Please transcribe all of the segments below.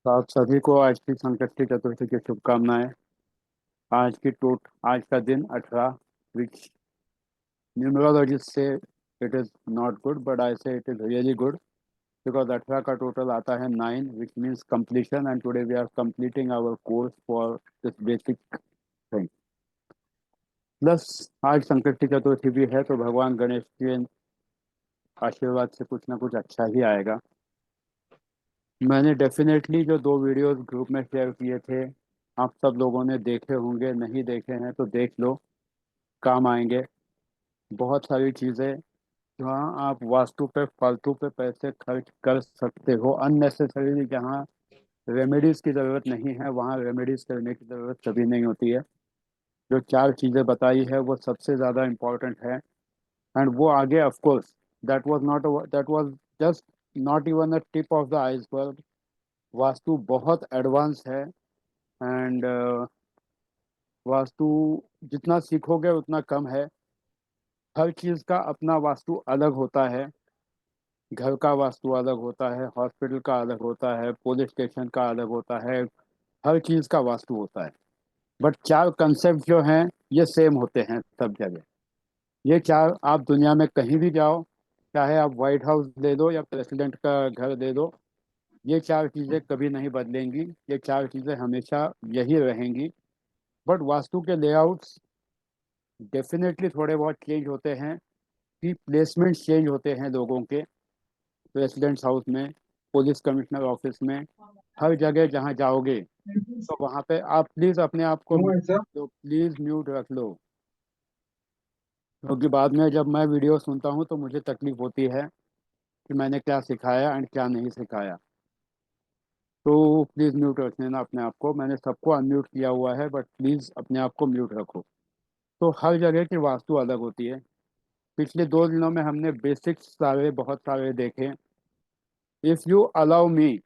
तो आप सभी को आज की संकष्टी चतुर्थी की शुभकामनाएं। आज का दिन 18, विच न्यूमरोलॉजिस्ट से it is not good but I say it is really good because 18 का टोटल आता है 9 which means completion and today we are completing our course for this basic thing. Plus आज संकष्टी चतुर्थी भी है तो भगवान गणेश के आशीर्वाद से कुछ ना कुछ अच्छा ही आएगा। मैंने डेफिनेटली जो दो वीडियोस ग्रुप में शेयर किए थे आप सब लोगों ने देखे होंगे, नहीं देखे हैं तो देख लो, काम आएंगे। बहुत सारी चीज़ें जहाँ आप वास्तु पे फालतू पे पैसे खर्च कर सकते हो अननेसेसरीली, जहाँ रेमेडीज की ज़रूरत नहीं है वहाँ रेमेडीज करने की ज़रूरत कभी नहीं होती है। जो चार चीज़ें बताई है वो सबसे ज़्यादा इम्पोर्टेंट है। एंड वो आगे of course that was just not even a tip of the iceberg. Vastu बहुत एडवांस है। एंड वास्तु जितना सीखोगे उतना कम है। हर चीज़ का अपना वास्तु अलग होता है। घर का वास्तु अलग होता है, हॉस्पिटल का अलग होता है, पुलिस स्टेशन का अलग होता है। हर चीज़ का वास्तु होता है। बट चार कंसेप्ट जो हैं ये सेम होते हैं सब जगह। ये चार आप दुनिया में कहीं भी जाओ, चाहे आप व्हाइट हाउस ले दो या प्रेसिडेंट का घर दे दो, ये चार चीज़ें कभी नहीं बदलेंगी। ये चार चीज़ें हमेशा यही रहेंगी। बट वास्तु के लेआउट्स डेफिनेटली थोड़े बहुत चेंज होते हैं कि प्लेसमेंट चेंज होते हैं लोगों के। प्रेसिडेंट्स हाउस में, पुलिस कमिश्नर ऑफिस में, हर जगह जहाँ जाओगे तो वहाँ पे आप प्लीज़ अपने आप को म्यूट रख लो, प्लीज़ म्यूट रख लो। क्योंकि बाद में जब मैं वीडियो सुनता हूँ तो मुझे तकलीफ होती है कि मैंने क्या सिखाया एंड क्या नहीं सिखाया। तो प्लीज़ म्यूट रख लेना अपने आप को। मैंने सबको अनम्यूट किया हुआ है बट प्लीज़ अपने आप को म्यूट रखो। तो हर जगह की वास्तु अलग होती है। पिछले 2 दिनों में हमने बेसिक्स सारे बहुत सारे देखे। If you allow me,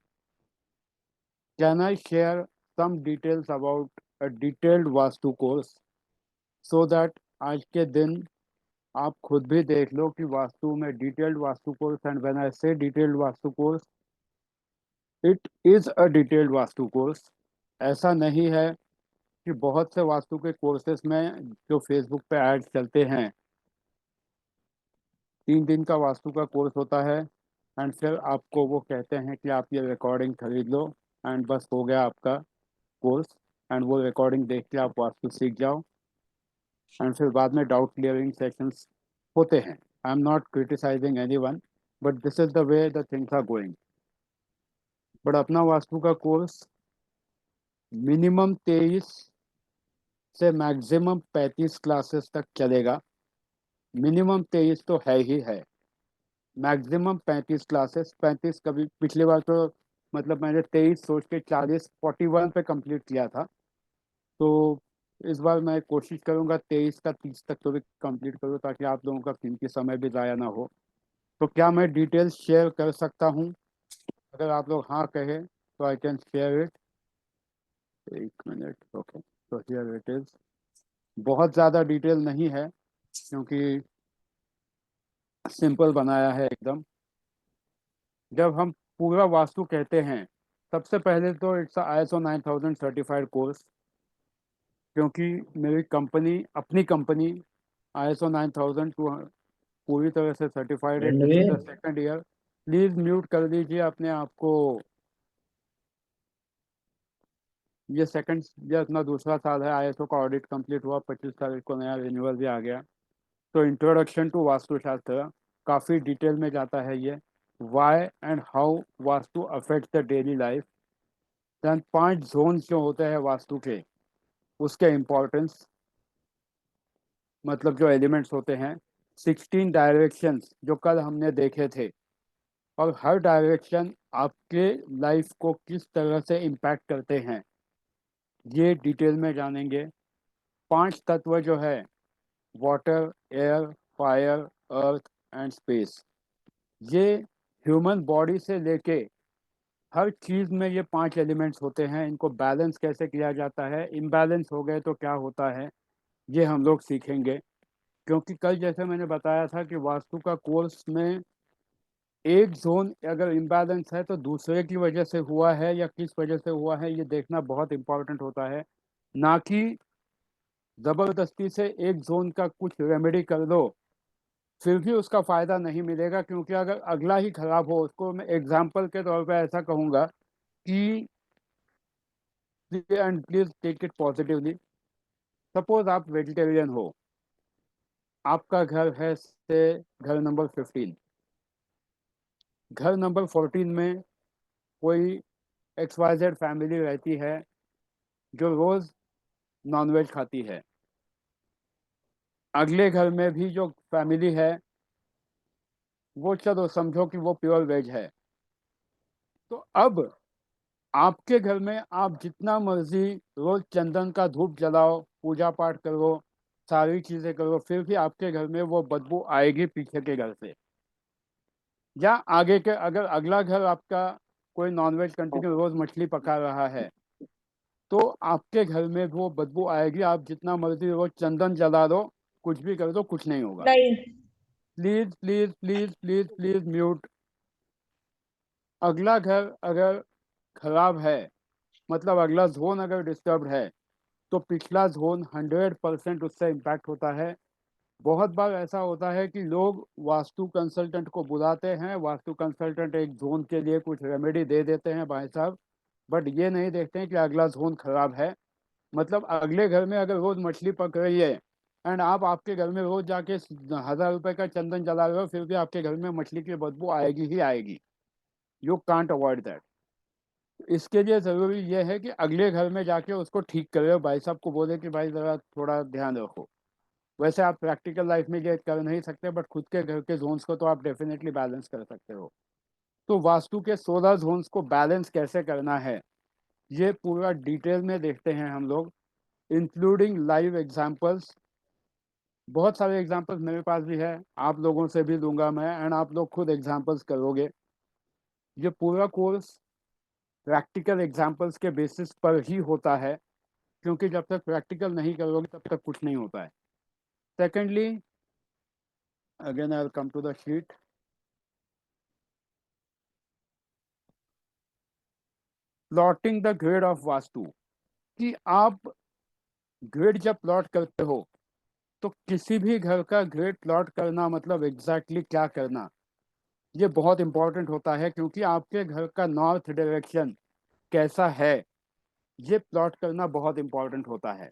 can I share some details about a detailed vastu course so that आज के दिन आप खुद भी देख लो कि वास्तु में detailed vastu course. And when I say detailed vastu course, it is a detailed vastu course. ऐसा नहीं है कि बहुत से वास्तु के कोर्सेज में जो फेसबुक पे ऐड चलते हैं, 3 दिन का वास्तु का कोर्स होता है एंड फिर आपको वो कहते हैं कि आप ये रिकॉर्डिंग खरीद लो एंड बस हो गया आपका कोर्स। एंड वो रिकॉर्डिंग देख के आप वास्तु सीख जाओ एंड फिर बाद में डाउट क्लियरिंग सेशंस होते हैं। I am not criticising any one but this is the way the things are going. But अपना वास्तु का कोर्स मिनिमम 23 से मैक्सिमम 35 क्लासेस तक चलेगा। मिनिमम 23 तो है ही है, मैक्सिमम 35 क्लासेस। 35 कभी पिछली बार तो मतलब मैंने 23 सोच के 41 पे कंप्लीट किया था। तो इस बार मैं कोशिश करूंगा 23 का 30 तक तो भी कंप्लीट करूँ ताकि आप लोगों का कीमती समय भी ज़ाया ना हो। तो क्या मैं डिटेल्स शेयर कर सकता हूँ? अगर आप लोग हाँ कहे तो I can share it. 1 minute, okay. तो हियर इट इज़। बहुत ज़्यादा डिटेल नहीं है क्योंकि सिंपल बनाया है एकदम। जब हम पूरा वास्तु कहते हैं सबसे पहले तो इट्स ISO 9000 सर्टिफाइड कोर्स। क्योंकि मेरी कंपनी, अपनी कंपनी ISO 9000 पूरी तरह से सर्टिफाइड है। This is the Ranveer. Second year. Please mute कर दीजिए अपने आप को। ये सेकंड ये अपना दूसरा साल है, ISO का ऑडिट कंप्लीट हुआ, 25 तारीख को नया रिन्यूअल भी आ गया। तो इंट्रोडक्शन टू वास्तुशास्त्र काफ़ी डिटेल में जाता है ये। Why and how vastu affect the daily life. Then 5 zones जो होते हैं वास्तु के, उसके इम्पोर्टेंस, मतलब जो एलिमेंट्स होते हैं। 16 डायरेक्शंस जो कल हमने देखे थे, और हर डायरेक्शन आपके लाइफ को किस तरह से इम्पैक्ट करते हैं ये डिटेल में जानेंगे। 5 तत्व जो है, water, air, fire, earth and space, ये ह्यूमन बॉडी से लेके हर चीज़ में ये 5 एलिमेंट्स होते हैं। इनको बैलेंस कैसे किया जाता है, इम्बैलेंस हो गए तो क्या होता है, ये हम लोग सीखेंगे। क्योंकि कल जैसे मैंने बताया था कि वास्तु का कोर्स में एक जोन अगर इम्बैलेंस है तो दूसरे की वजह से हुआ है या किस वजह से हुआ है, ये देखना बहुत इंपॉर्टेंट होता है। ना कि जबरदस्ती से एक जोन का कुछ रेमेडी कर दो, फिर भी उसका फायदा नहीं मिलेगा, क्योंकि अगर अगला ही खराब हो, उसको मैं एग्जाम्पल के तौर पे ऐसा कहूंगा कि, and please take it positively, suppose आप वेजिटेरियन हो, आपका घर है से घर नंबर 15, घर नंबर 14 में कोई XYZ फैमिली रहती है जो रोज नॉनवेज खाती है। अगले घर में भी जो फैमिली है, वो चलो समझो कि वो प्योर वेज है। तो अब आपके घर में आप जितना मर्जी रोज चंदन का धूप जलाओ, पूजा पाठ करो, सारी चीजें करो, फिर भी आपके घर में वो बदबू आएगी पीछे के घर से। या आगे के, अगर अगला घर आपका कोई नॉनवेज कंटिन्यू रोज मछली पका रहा है, तो आपके घर में वो बदबू आएगी, आप जितना मर्जी रोज चंदन जला दो, कुछ भी कर दो, कुछ नहीं होगा। नहीं। Please please please please please mute. अगला घर अगर खराब है, मतलब अगला जोन अगर डिस्टर्ब है, तो पिछला जोन 100% उससे इम्पैक्ट होता है। बहुत बार ऐसा होता है कि लोग वास्तु कंसल्टेंट को बुलाते हैं, वास्तु कंसल्टेंट एक जोन के लिए कुछ रेमेडी दे देते हैं भाई साहब, बट ये नहीं देखते हैं कि अगला जोन खराब है। मतलब अगले घर में अगर रोज मछली पक रही है, एंड आप आपके घर में रोज जाके 1000 रुपए का चंदन जला रहे हो, फिर भी आपके घर में मछली की बदबू आएगी ही आएगी। You can't avoid that. इसके लिए जरूरी यह है कि अगले घर में जाके उसको ठीक करे, भाई साहब को बोले कि भाई जरा थोड़ा ध्यान रखो। वैसे आप प्रैक्टिकल लाइफ में ये कर नहीं सकते, बट खुद के घर के जोन्स को तो आप डेफिनेटली बैलेंस कर सकते हो। तो वास्तु के 16 जोन्स को बैलेंस कैसे करना है, ये पूरा डिटेल में देखते हैं हम लोग, इंक्लूडिंग लाइव एग्जांपल्स। बहुत सारे एग्जांपल्स मेरे पास भी है, आप लोगों से भी लूंगा मैं, एंड आप लोग खुद एग्जांपल्स करोगे। ये पूरा कोर्स प्रैक्टिकल एग्जांपल्स के बेसिस पर ही होता है, क्योंकि जब तक प्रैक्टिकल नहीं करोगे तब तक कुछ नहीं होता है। Secondly, again I will come to the sheet. Plotting the grid of vastu, कि आप ग्रिड जब प्लॉट करते हो, तो किसी भी घर का ग्रिड प्लॉट करना मतलब एग्जैक्टली क्या करना, ये बहुत इंपॉर्टेंट होता है, क्योंकि आपके घर का नॉर्थ डायरेक्शन कैसा है, ये प्लॉट करना बहुत इंपॉर्टेंट होता है।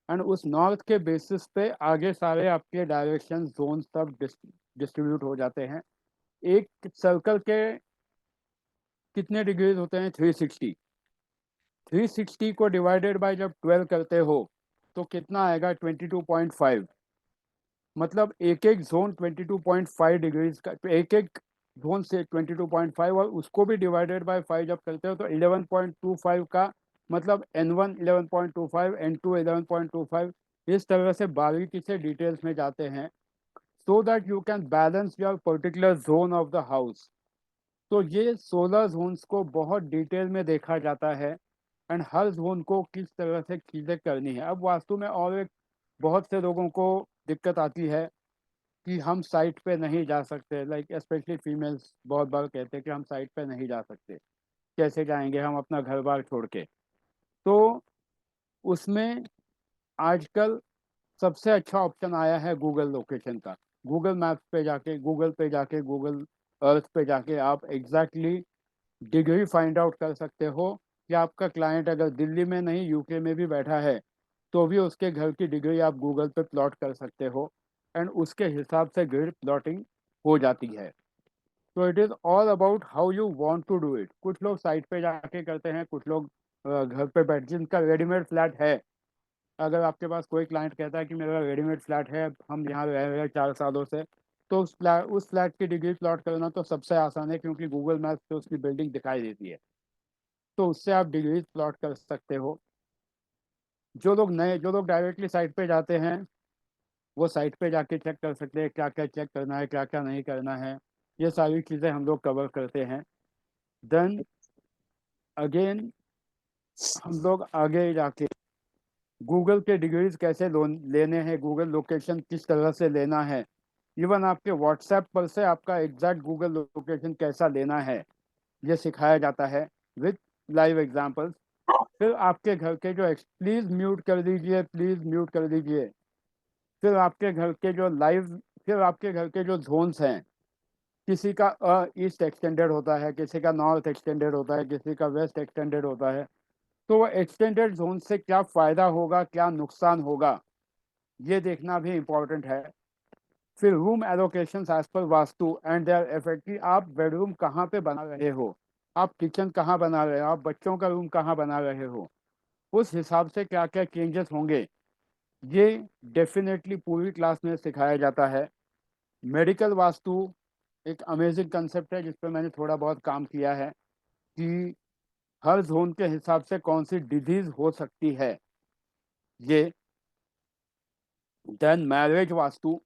एंड उस नॉर्थ के बेसिस पे आगे सारे आपके डायरेक्शन जोन सब डिस्ट्रीब्यूट हो जाते हैं। एक सर्कल के कितने डिग्रीज होते हैं? 360। 360 को डिवाइडेड बाय जब 12 करते हो, तो कितना आएगा? 22.5। मतलब एक एक जोन 22.5 डिग्रीज का, एक एक जोन से 22.5, और उसको भी डिवाइडेड बाय 5 जब करते हो तो 11.25 का, मतलब N1 11.25, N2 11.25। इस तरह से बारीकी से डिटेल्स में जाते हैं, so that you can balance your particular zone of the house. तो ये 16 जोन्स को बहुत डिटेल में देखा जाता है, एंड हर जोन को किस तरह से चीज़ें करनी है। अब वास्तु में और एक बहुत से लोगों को दिक्कत आती है कि हम साइट पे नहीं जा सकते, लाइक स्पेशली फीमेल्स बहुत बार कहते हैं कि हम साइट पे नहीं जा सकते, कैसे जाएंगे हम अपना घर बार छोड़ के। तो उसमें आजकल सबसे अच्छा ऑप्शन आया है गूगल लोकेशन का। गूगल मैप्स पे जाके, गूगल अर्थ पे जाके आप एग्जैक्टली डिग्री फाइंड आउट कर सकते हो कि आपका क्लाइंट अगर दिल्ली में नहीं यूके में भी बैठा है, तो भी उसके घर की डिग्री आप गूगल पे प्लॉट कर सकते हो, एंड उसके हिसाब से ग्रिड प्लॉटिंग हो जाती है। तो it is all about how you want to do it. कुछ लोग साइट पे जाके करते हैं, कुछ लोग घर पे बैठ, जिनका रेडीमेड फ्लैट है। अगर आपके पास कोई क्लाइंट कहता है कि मेरा रेडीमेड फ्लैट है, हम यहाँ रह रहे हैं 4 सालों से, तो उस फ्लैट की डिग्री प्लॉट करना तो सबसे आसान है, क्योंकि गूगल मैप से उसकी बिल्डिंग दिखाई देती है, तो उससे आप डिग्री प्लॉट कर सकते हो। जो लोग डायरेक्टली साइट पे जाते हैं, वो साइट पे जाके चेक कर सकते हैं क्या क्या चेक करना है, क्या क्या नहीं करना है। ये सारी चीज़ें हम लोग कवर करते हैं। देन अगेन हम लोग आगे जाके गूगल के डिग्रीज कैसे लेने हैं, गूगल लोकेशन किस तरह से लेना है, इवन आपके व्हाट्सएप पर से आपका एग्जैक्ट गूगल लोकेशन कैसा लेना है ये सिखाया जाता है विथ लाइव एग्जांपल्स। फिर आपके घर के जो प्लीज म्यूट कर दीजिए, प्लीज म्यूट कर दीजिए। फिर आपके घर के जो लाइव फिर आपके घर के जो जोन्स हैं, किसी का ईस्ट एक्सटेंडेड होता है, किसी का नॉर्थ एक्सटेंडेड होता है, किसी का वेस्ट एक्सटेंडेड होता है। तो वो एक्सटेंडेड जोन से क्या फ़ायदा होगा, क्या नुकसान होगा, ये देखना भी इम्पोर्टेंट है। फिर room allocation as per vastu and there effect, कि आप बेडरूम कहाँ पे बना रहे हो, आप किचन कहाँ बना रहे हो, आप बच्चों का रूम कहाँ बना रहे हो, उस हिसाब से क्या क्या चेंजेस होंगे, ये डेफिनेटली पूरी क्लास में सिखाया जाता है। मेडिकल वास्तु एक अमेजिंग कंसेप्ट है जिस पर मैंने थोड़ा बहुत काम किया है, कि हर जोन के हिसाब से कौन सी डिजीज हो सकती है ये। देन मैरिज वास्तु,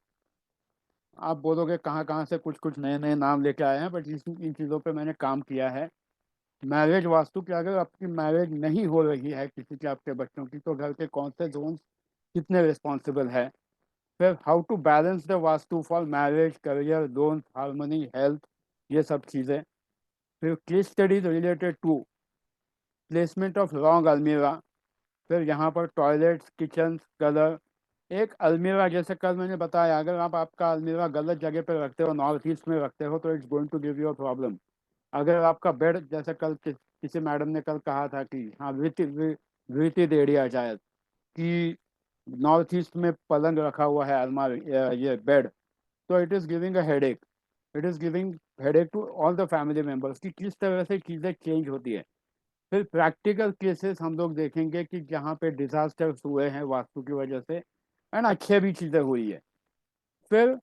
आप बोलोगे कहाँ कहाँ से कुछ कुछ नए नए नाम लेके आए हैं, बट इन चीज़ों पे मैंने काम किया है। मैरिज वास्तु कि अगर आपकी मैरिज नहीं हो रही है किसी के, आपके बच्चों की, तो घर के कौन से जोन कितने रिस्पॉन्सिबल है। फिर how to balance the vastu for marriage, career, loan, harmony, health, ये सब चीज़ें। फिर case studies related to placement of wrong अलमीरा। फिर यहाँ पर टॉयलेट्स, किचन, कलर। एक अलमीरा, जैसे कल मैंने बताया, अगर आप आपका अलमीरा गलत जगह पर रखते हो, नॉर्थ ईस्ट में रखते हो, तो it's going to give you a problem. अगर आपका बेड, जैसे कल किसी मैडम ने कल कहा था कि हाँ वृत्ति देड़िया शायद, कि नॉर्थ ईस्ट में पलंग रखा हुआ है, अलमारी, ये बेड, तो it is giving a headache. It is giving headache to all the family members, कि किस तरह से चीज़ें चेंज होती है। फिर प्रैक्टिकल केसेस हम लोग देखेंगे कि जहाँ पे डिजास्टर्स हुए हैं वास्तु की वजह से, एंड अच्छे भी चीज़ें हुई है। फिर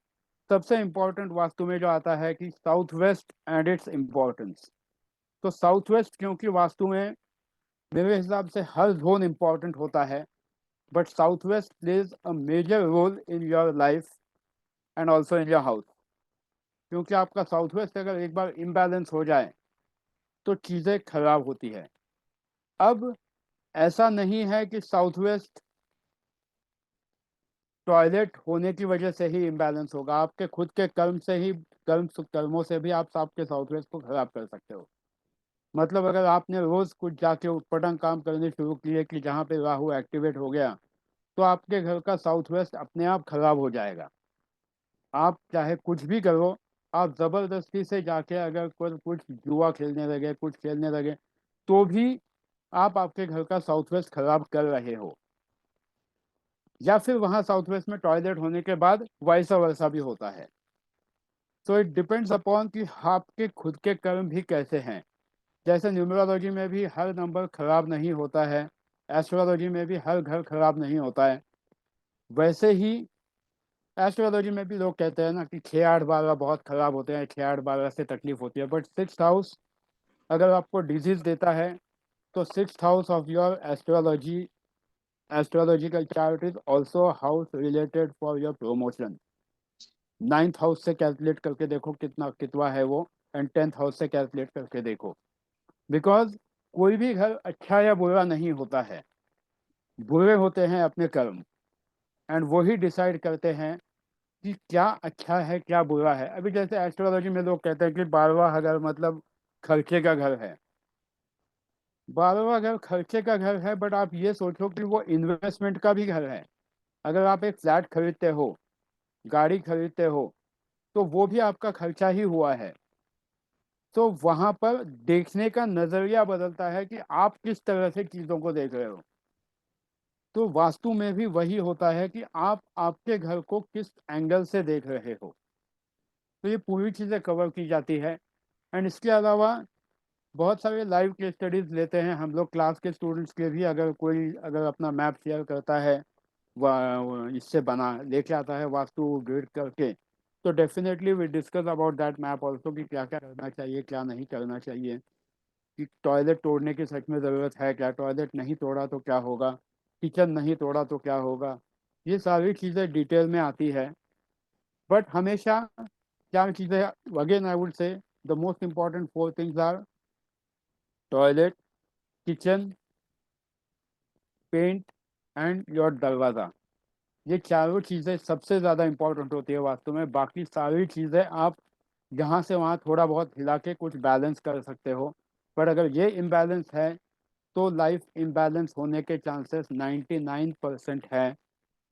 सबसे इम्पोर्टेंट वास्तु में जो आता है कि south west and its importance. तो साउथ वेस्ट क्योंकि वास्तु में मेरे हिसाब से हर जोन इम्पोर्टेंट होता है, but south west plays a major role in your life and also in your house. क्योंकि आपका साउथ वेस्ट अगर एक बार इम्बैलेंस हो जाए तो चीज़ें खराब होती है। अब ऐसा नहीं है कि साउथ वेस्ट टॉयलेट होने की वजह से ही इम्बैलेंस होगा, आपके खुद के कर्म से ही, कर्मों से भी आप आपके साउथ वेस्ट को खराब कर सकते हो। मतलब अगर आपने रोज कुछ जाके उटपटांग काम करने शुरू किए कि जहाँ पे राहु एक्टिवेट हो गया, तो आपके घर का साउथ वेस्ट अपने आप खराब हो जाएगा। आप चाहे कुछ भी करो, आप जबरदस्ती से जाके अगर कोई कुछ जुआ खेलने लगे, कुछ खेलने लगे, तो भी आप आपके घर का साउथ वेस्ट खराब कर रहे हो। या फिर वहाँ साउथ वेस्ट में टॉयलेट होने के बाद वाइस वर्सा भी होता है। तो इट डिपेंड्स अपॉन कि आपके खुद के कर्म भी कैसे हैं। जैसे न्यूमरोलॉजी में भी हर नंबर खराब नहीं होता है, एस्ट्रोलॉजी में भी हर घर खराब नहीं होता है, वैसे ही एस्ट्रोलॉजी में भी लोग कहते हैं ना कि 6 8 12 बहुत खराब होते हैं, 6 8 12 से तकलीफ होती है, बट 6th हाउस अगर आपको डिजीज देता है, तो 6th house of your astrological chart is also house related for your promotion. 9th house से कैलकुलेट करके देखो कितना है वो, एंड 10th हाउस से कैलकुलेट करके देखो। बिकॉज कोई भी घर अच्छा या बुरा नहीं होता है, बुरे होते हैं अपने कर्म, एंड वही डिसाइड करते हैं कि क्या अच्छा है क्या बुरा है। अभी जैसे एस्ट्रोलॉजी में लोग कहते हैं कि 12वां घर मतलब खर्चे का घर है। 12वां घर खर्चे का घर है, बट आप ये सोचो कि वो इन्वेस्टमेंट का भी घर है। अगर आप एक फ्लैट खरीदते हो, गाड़ी खरीदते हो, तो वो भी आपका खर्चा ही हुआ है। तो वहां पर देखने का नजरिया बदलता है कि आप किस तरह से चीजों को देख रहे हो। तो वास्तु में भी वही होता है कि आप आपके घर को किस एंगल से देख रहे हो। तो ये पूरी चीज़ें कवर की जाती है। एंड इसके अलावा बहुत सारे लाइव केस स्टडीज लेते हैं हम लोग क्लास के स्टूडेंट्स के भी। अगर कोई अगर अपना मैप शेयर करता है, इससे बना लेके आता है वास्तु ग्रिड करके, तो definitely we discuss about that map also, कि क्या क्या करना चाहिए क्या नहीं करना चाहिए, कि टॉयलेट तोड़ने की सच में ज़रूरत है क्या, टॉयलेट नहीं तोड़ा तो क्या होगा, किचन नहीं तोड़ा तो क्या होगा। ये सारी चीज़ें डिटेल में आती है। बट हमेशा क्या चीज़ें, again I would say the most important 4 things are toilet, kitchen, paint and your दरवाज़ा। ये चारों चीज़ें सबसे ज़्यादा इम्पोर्टेंट होती है वास्तु में। बाकी सारी चीज़ें आप यहाँ से वहाँ थोड़ा बहुत हिला के कुछ बैलेंस कर सकते हो, पर अगर ये इम्बैलेंस है तो लाइफ इम्बैलेंस होने के चांसेस 99% है।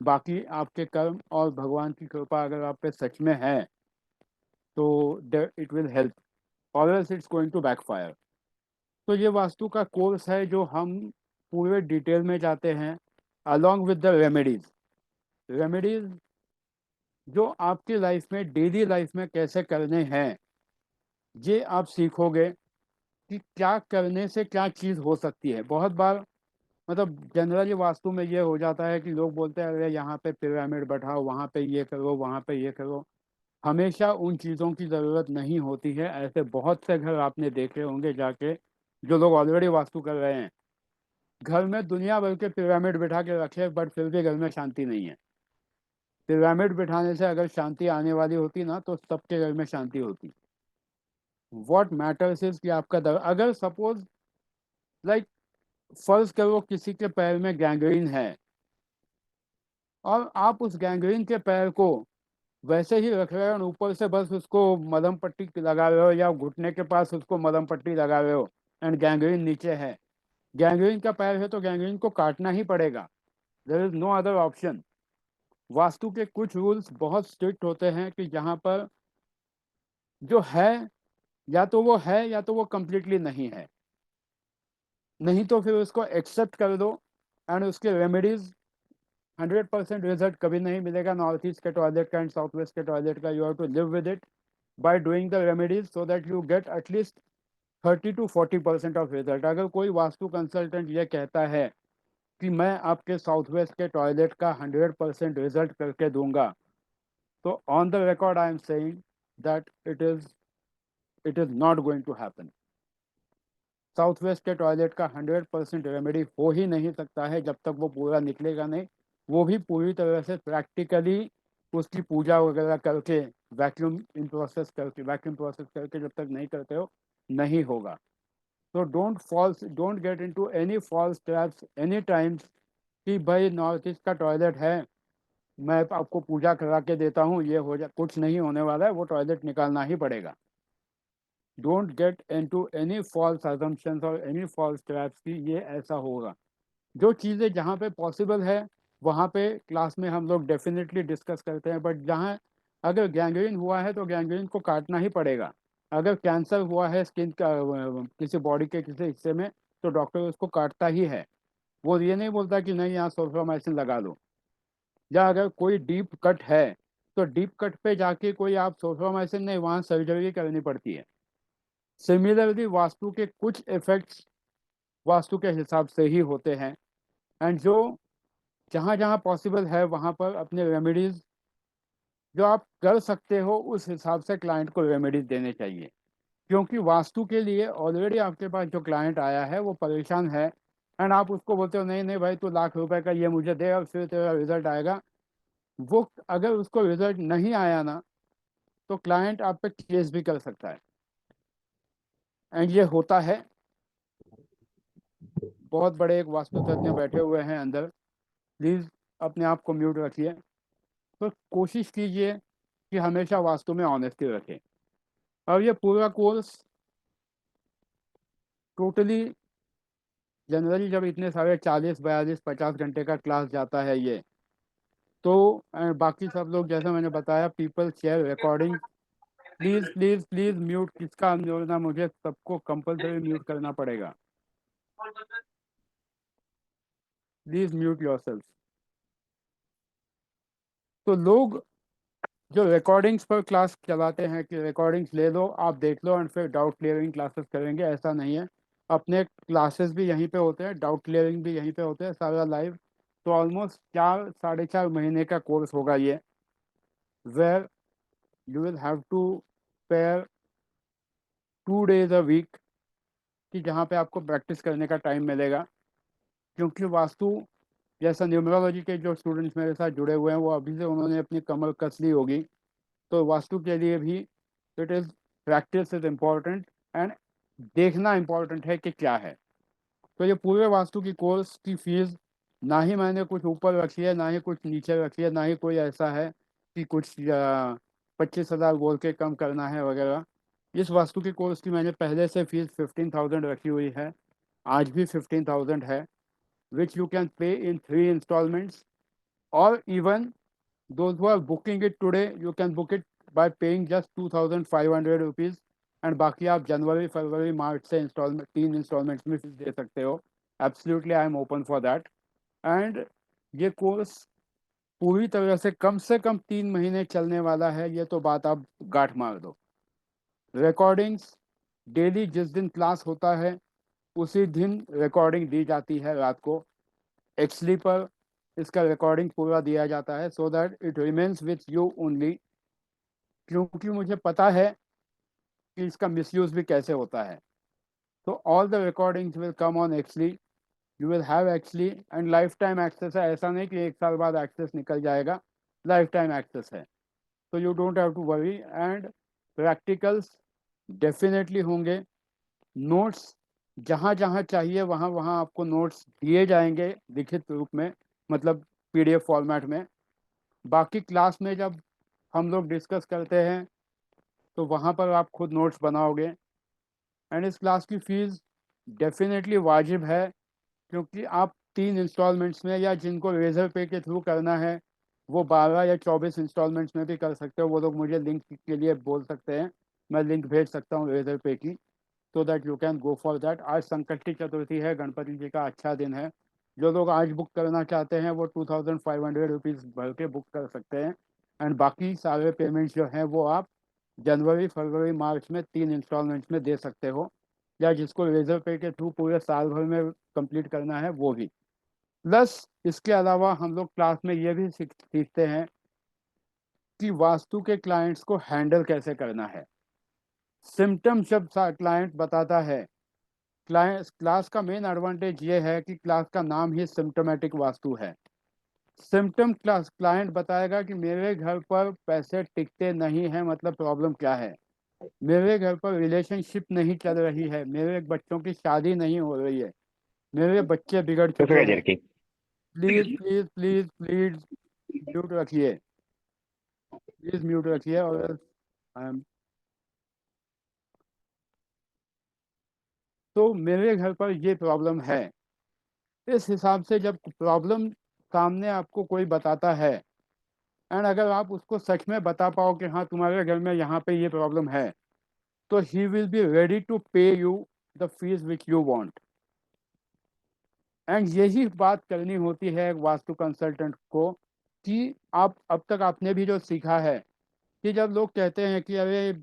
बाकी आपके कर्म और भगवान की कृपा अगर आप पे सच में है तो इट विल हेल्प, और else it's going to backfire. तो ये वास्तु का कोर्स है जो हम पूरे डिटेल में जाते हैं, along with the remedies. Remedies जो आपकी लाइफ में, डेली लाइफ में कैसे करने हैं, ये आप सीखोगे कि क्या करने से क्या चीज़ हो सकती है। बहुत बार मतलब जनरली वास्तु में ये हो जाता है कि लोग बोलते हैं अरे यहाँ पे पिरामिड बैठाओ, वहाँ पे ये करो, वहाँ पे ये करो। हमेशा उन चीज़ों की ज़रूरत नहीं होती है। ऐसे बहुत से घर आपने देखे होंगे जाके, जो लोग ऑलरेडी वास्तु कर रहे हैं, घर में दुनिया भर के पिरामिड बिठा के रखे, बट फिर भी घर में शांति नहीं है। पिरामिड बिठाने से अगर शांति आने वाली होती ना तो सबके घर में शांति होती। व्हाट मैटर्स इज कि आपका अगर सपोज लाइक फर्ज करो किसी के पैर में गैंग्रीन है, और आप उस गैंग्रीन के पैर को वैसे ही रख रहे हो और ऊपर से बस उसको मलहम पट्टी लगा रहे हो, या घुटने के पास उसको मलहम पट्टी लगा रहे हो, एंड गैंग्रीन नीचे है। गैंग्रीन का पैर है तो गैंग्रीन को काटना ही पड़ेगा। There is no other option. Vastu के कुछ रूल्स बहुत स्ट्रिक्ट होते हैं कि यहाँ पर जो है, या तो वो है या तो वो कम्प्लीटली नहीं है, नहीं तो फिर उसको एक्सेप्ट कर दो। एंड उसके रेमेडीज 100% रिजल्ट कभी नहीं मिलेगा नॉर्थ ईस्ट के टॉयलेट का एंड साउथ वेस्ट के टॉयलेट का। You have to live with it by doing the remedies so that you get at least 30 to 40% of result. अगर कोई वास्तु कंसल्टेंट ये कहता है कि मैं आपके साउथ वेस्ट के टॉयलेट का 100% रिजल्ट करके दूंगा, तो on the record I am saying that it is not going to happen. South west के टॉयलेट का 100% रेमेडी हो ही नहीं सकता है जब तक वो पूरा निकलेगा नहीं। वो भी पूरी तरह से प्रैक्टिकली उसकी पूजा वगैरह करके, वैक्यूम प्रोसेस करके जब तक नहीं करते हो, नहीं होगा। तो don't get into any false traps any times कि भाई नॉर्थ ईस्ट का टॉयलेट है, मैं आपको पूजा करा के देता हूँ, ये हो जा, कुछ नहीं होने वाला है, वो टॉयलेट निकालना ही पड़ेगा। Don't get into any false assumptions और एनी फॉल्स ट्रैप्स कि ये ऐसा होगा। जो चीज़ें जहाँ पे पॉसिबल है वहाँ पे क्लास में हम लोग डेफिनेटली डिस्कस करते हैं, बट जहाँ अगर गैंग्रीन हुआ है तो गैंग्रीन को काटना ही पड़ेगा। अगर कैंसर हुआ है स्किन का, किसी बॉडी के किसी हिस्से में, तो डॉक्टर उसको काटता ही है। वो ये नहीं बोलता कि नहीं यहाँ सोफ्रामाइसिन लगा लो। या अगर कोई डीप कट है तो डीप कट पे जाके कोई आप सोफ्रामाइसिन नहीं, वहाँ सर्जरी करनी पड़ती है। सिमिलरली वास्तु के कुछ इफेक्ट्स वास्तु के हिसाब से ही होते हैं, एंड जो जहाँ जहाँ पॉसिबल है वहाँ पर अपने रेमेडीज जो आप कर सकते हो उस हिसाब से क्लाइंट को रेमेडीज देने चाहिए। क्योंकि वास्तु के लिए ऑलरेडी आपके पास जो क्लाइंट आया है वो परेशान है, एंड आप उसको बोलते हो नहीं नहीं भाई तू लाख रुपए का ये मुझे दे और फिर तेरा रिजल्ट आएगा। वो अगर उसको रिजल्ट नहीं आया ना तो क्लाइंट आप पे केस भी कर सकता है, एंड ये होता है। बहुत बड़े एक वास्तु तज्ञ बैठे हुए हैं अंदर, प्लीज़ अपने आप को म्यूट रखिए। तो कोशिश कीजिए कि हमेशा वास्तु में ऑनेस्टी रखें। और ये पूरा कोर्स टोटली जनरली जब इतने सारे 40 42 50 घंटे का क्लास जाता है ये, तो बाकी सब लोग जैसा मैंने बताया people share recording. Please please please mute किसका ना, मुझे सबको कंपलसरी म्यूट करना पड़ेगा। Please mute yourself. तो लोग जो रिकॉर्डिंग्स पर क्लास चलाते हैं कि रिकॉर्डिंग्स ले लो आप देख लो एंड फिर डाउट क्लियरिंग क्लासेस करेंगे, ऐसा नहीं है। अपने क्लासेस भी यहीं पे होते हैं, डाउट क्लियरिंग भी यहीं पे होते हैं, सारा लाइव। तो ऑलमोस्ट 4 साढ़े 4 महीने का कोर्स होगा ये, where you will have to pair 2 days a week, कि जहाँ पे आपको प्रैक्टिस करने का टाइम मिलेगा। क्योंकि वास्तु जैसा न्यूमरोलॉजी के जो स्टूडेंट्स मेरे साथ जुड़े हुए हैं वो अभी से उन्होंने अपनी कमर कस ली होगी, तो वास्तु के लिए भी it is practice is important, and देखना इम्पॉर्टेंट है कि क्या है। तो ये पूरे वास्तु की कोर्स की फीस ना ही मैंने कुछ ऊपर रखी है, ना ही कुछ नीचे रखी है, ना ही कोई ऐसा है कि कुछ 25,000 बोल के कम करना है वगैरह। इस वास्तु के कोर्स की मैंने पहले से फीस 15,000 रखी हुई है, आज भी 15,000 है, विच you can pay in 3 installments, और even those who are booking it today, you can book it by paying just 2,500 rupees, and बाकी आप जनवरी फरवरी मार्च से इंस्टॉलमेंट 3 इंस्टॉलमेंट्स में फीस दे सकते हो। Absolutely I am open for that. And ये course पूरी तरह से कम 3 महीने चलने वाला है, ये तो बात आप गांठ मार दो। रिकॉर्डिंग्स डेली जिस दिन क्लास होता है उसी दिन रिकॉर्डिंग दी जाती है रात को, एक्चुअली पर इसका रिकॉर्डिंग पूरा दिया जाता है, सो that it remains with you only, क्योंकि मुझे पता है कि इसका मिसयूज भी कैसे होता है। तो all the recordings will come on actually, you will have actually and lifetime access है, ऐसा नहीं कि 1 साल बाद एक्सेस निकल जाएगा, लाइफ टाइम एक्सेस है। तो you don't have to worry. And practicals definitely होंगे, नोट्स जहाँ जहाँ चाहिए वहाँ वहाँ आपको नोट्स दिए जाएंगे लिखित रूप में, मतलब PDF फॉर्मेट में। बाकी क्लास में जब हम लोग डिस्कस करते हैं तो वहाँ पर आप खुद नोट्स बनाओगे। एंड इस क्लास की फ़ीस डेफिनेटली वाजिब है, क्योंकि आप 3 इंस्टॉलमेंट्स में, या जिनको रेजर पे के थ्रू करना है वो 12 या 24 इंस्टॉलमेंट्स में भी कर सकते हो। वो लोग मुझे लिंक के लिए बोल सकते हैं, मैं लिंक भेज सकता हूँ रेजर पे की, सो that you can go for that. आज संकष्टी चतुर्थी है, गणपति जी का अच्छा दिन है। जो लोग आज बुक करना चाहते हैं वो 2,500 रुपीज़ भर के बुक कर सकते हैं। एंड बाकी सारे पेमेंट्स जो हैं वो आप जनवरी फरवरी मार्च में 3 इंस्टॉलमेंट्स में दे सकते हो, या जिसको रेजर पे के थ्रू पूरे साल भर में कंप्लीट करना है वो भी। प्लस इसके अलावा हम लोग क्लास में ये भी सीखते हैं कि वास्तु के क्लाइंट्स को हैंडल कैसे करना है। सिम्टम्स जब क्लाइंट बताता है, क्लास का मेन एडवांटेज ये है कि क्लास का नाम ही सिम्टोमेटिक वास्तु है। सिम्टम क्लास क्लाइंट बताएगा कि मेरे घर पर पैसे टिकते नहीं हैं, मतलब प्रॉब्लम क्या है, मेरे घर पर रिलेशनशिप नहीं चल रही है, मेरे बच्चों की शादी नहीं हो रही है, मेरे बच्चे बिगड़ तो चुके फिर हैं। की please please please please mute रखिए, प्लीज म्यूट रखिए। और तो मेरे घर पर ये प्रॉब्लम है। इस हिसाब से जब प्रॉब्लम सामने आपको कोई बताता है, एंड अगर आप उसको सच में बता पाओ कि हाँ तुम्हारे घर में यहाँ पे ये प्रॉब्लम है, तो he will be ready to pay you the fees which you want. And यही बात करनी होती है एक वास्तु कंसल्टेंट को, कि आप अब तक आपने भी जो सीखा है कि जब लोग कहते हैं कि अरे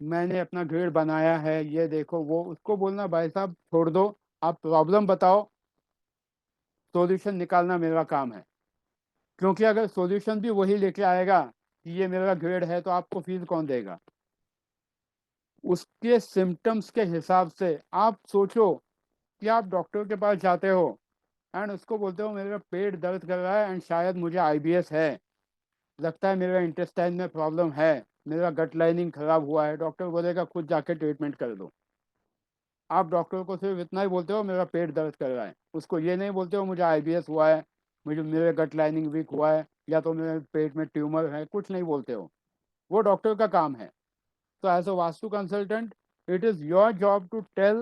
मैंने अपना घर बनाया है ये देखो वो, उसको बोलना भाई साहब छोड़ दो, आप प्रॉब्लम बताओ, सॉल्यूशन निकालना मेरा काम है। क्योंकि अगर सॉल्यूशन भी वही लेके आएगा कि ये मेरा ग्रेड है, तो आपको फीस कौन देगा? उसके सिम्टम्स के हिसाब से आप सोचो कि आप डॉक्टर के पास जाते हो एंड उसको बोलते हो मेरा पेट दर्द कर रहा है एंड शायद मुझे IBS है, लगता है मेरा इंटेस्टाइन में प्रॉब्लम है, मेरा गट लाइनिंग खराब हुआ है, डॉक्टर बोलेगा खुद जाके ट्रीटमेंट कर दो। आप डॉक्टर को सिर्फ इतना ही बोलते हो मेरा पेट दर्द कर रहा है, उसको ये नहीं बोलते हो मुझे IBS हुआ है, मुझे मेरे गट लाइनिंग वीक हुआ है, या तो मेरे पेट में ट्यूमर है, कुछ नहीं बोलते हो। वो डॉक्टर का काम है। So as a Vastu consultant, it is your job to tell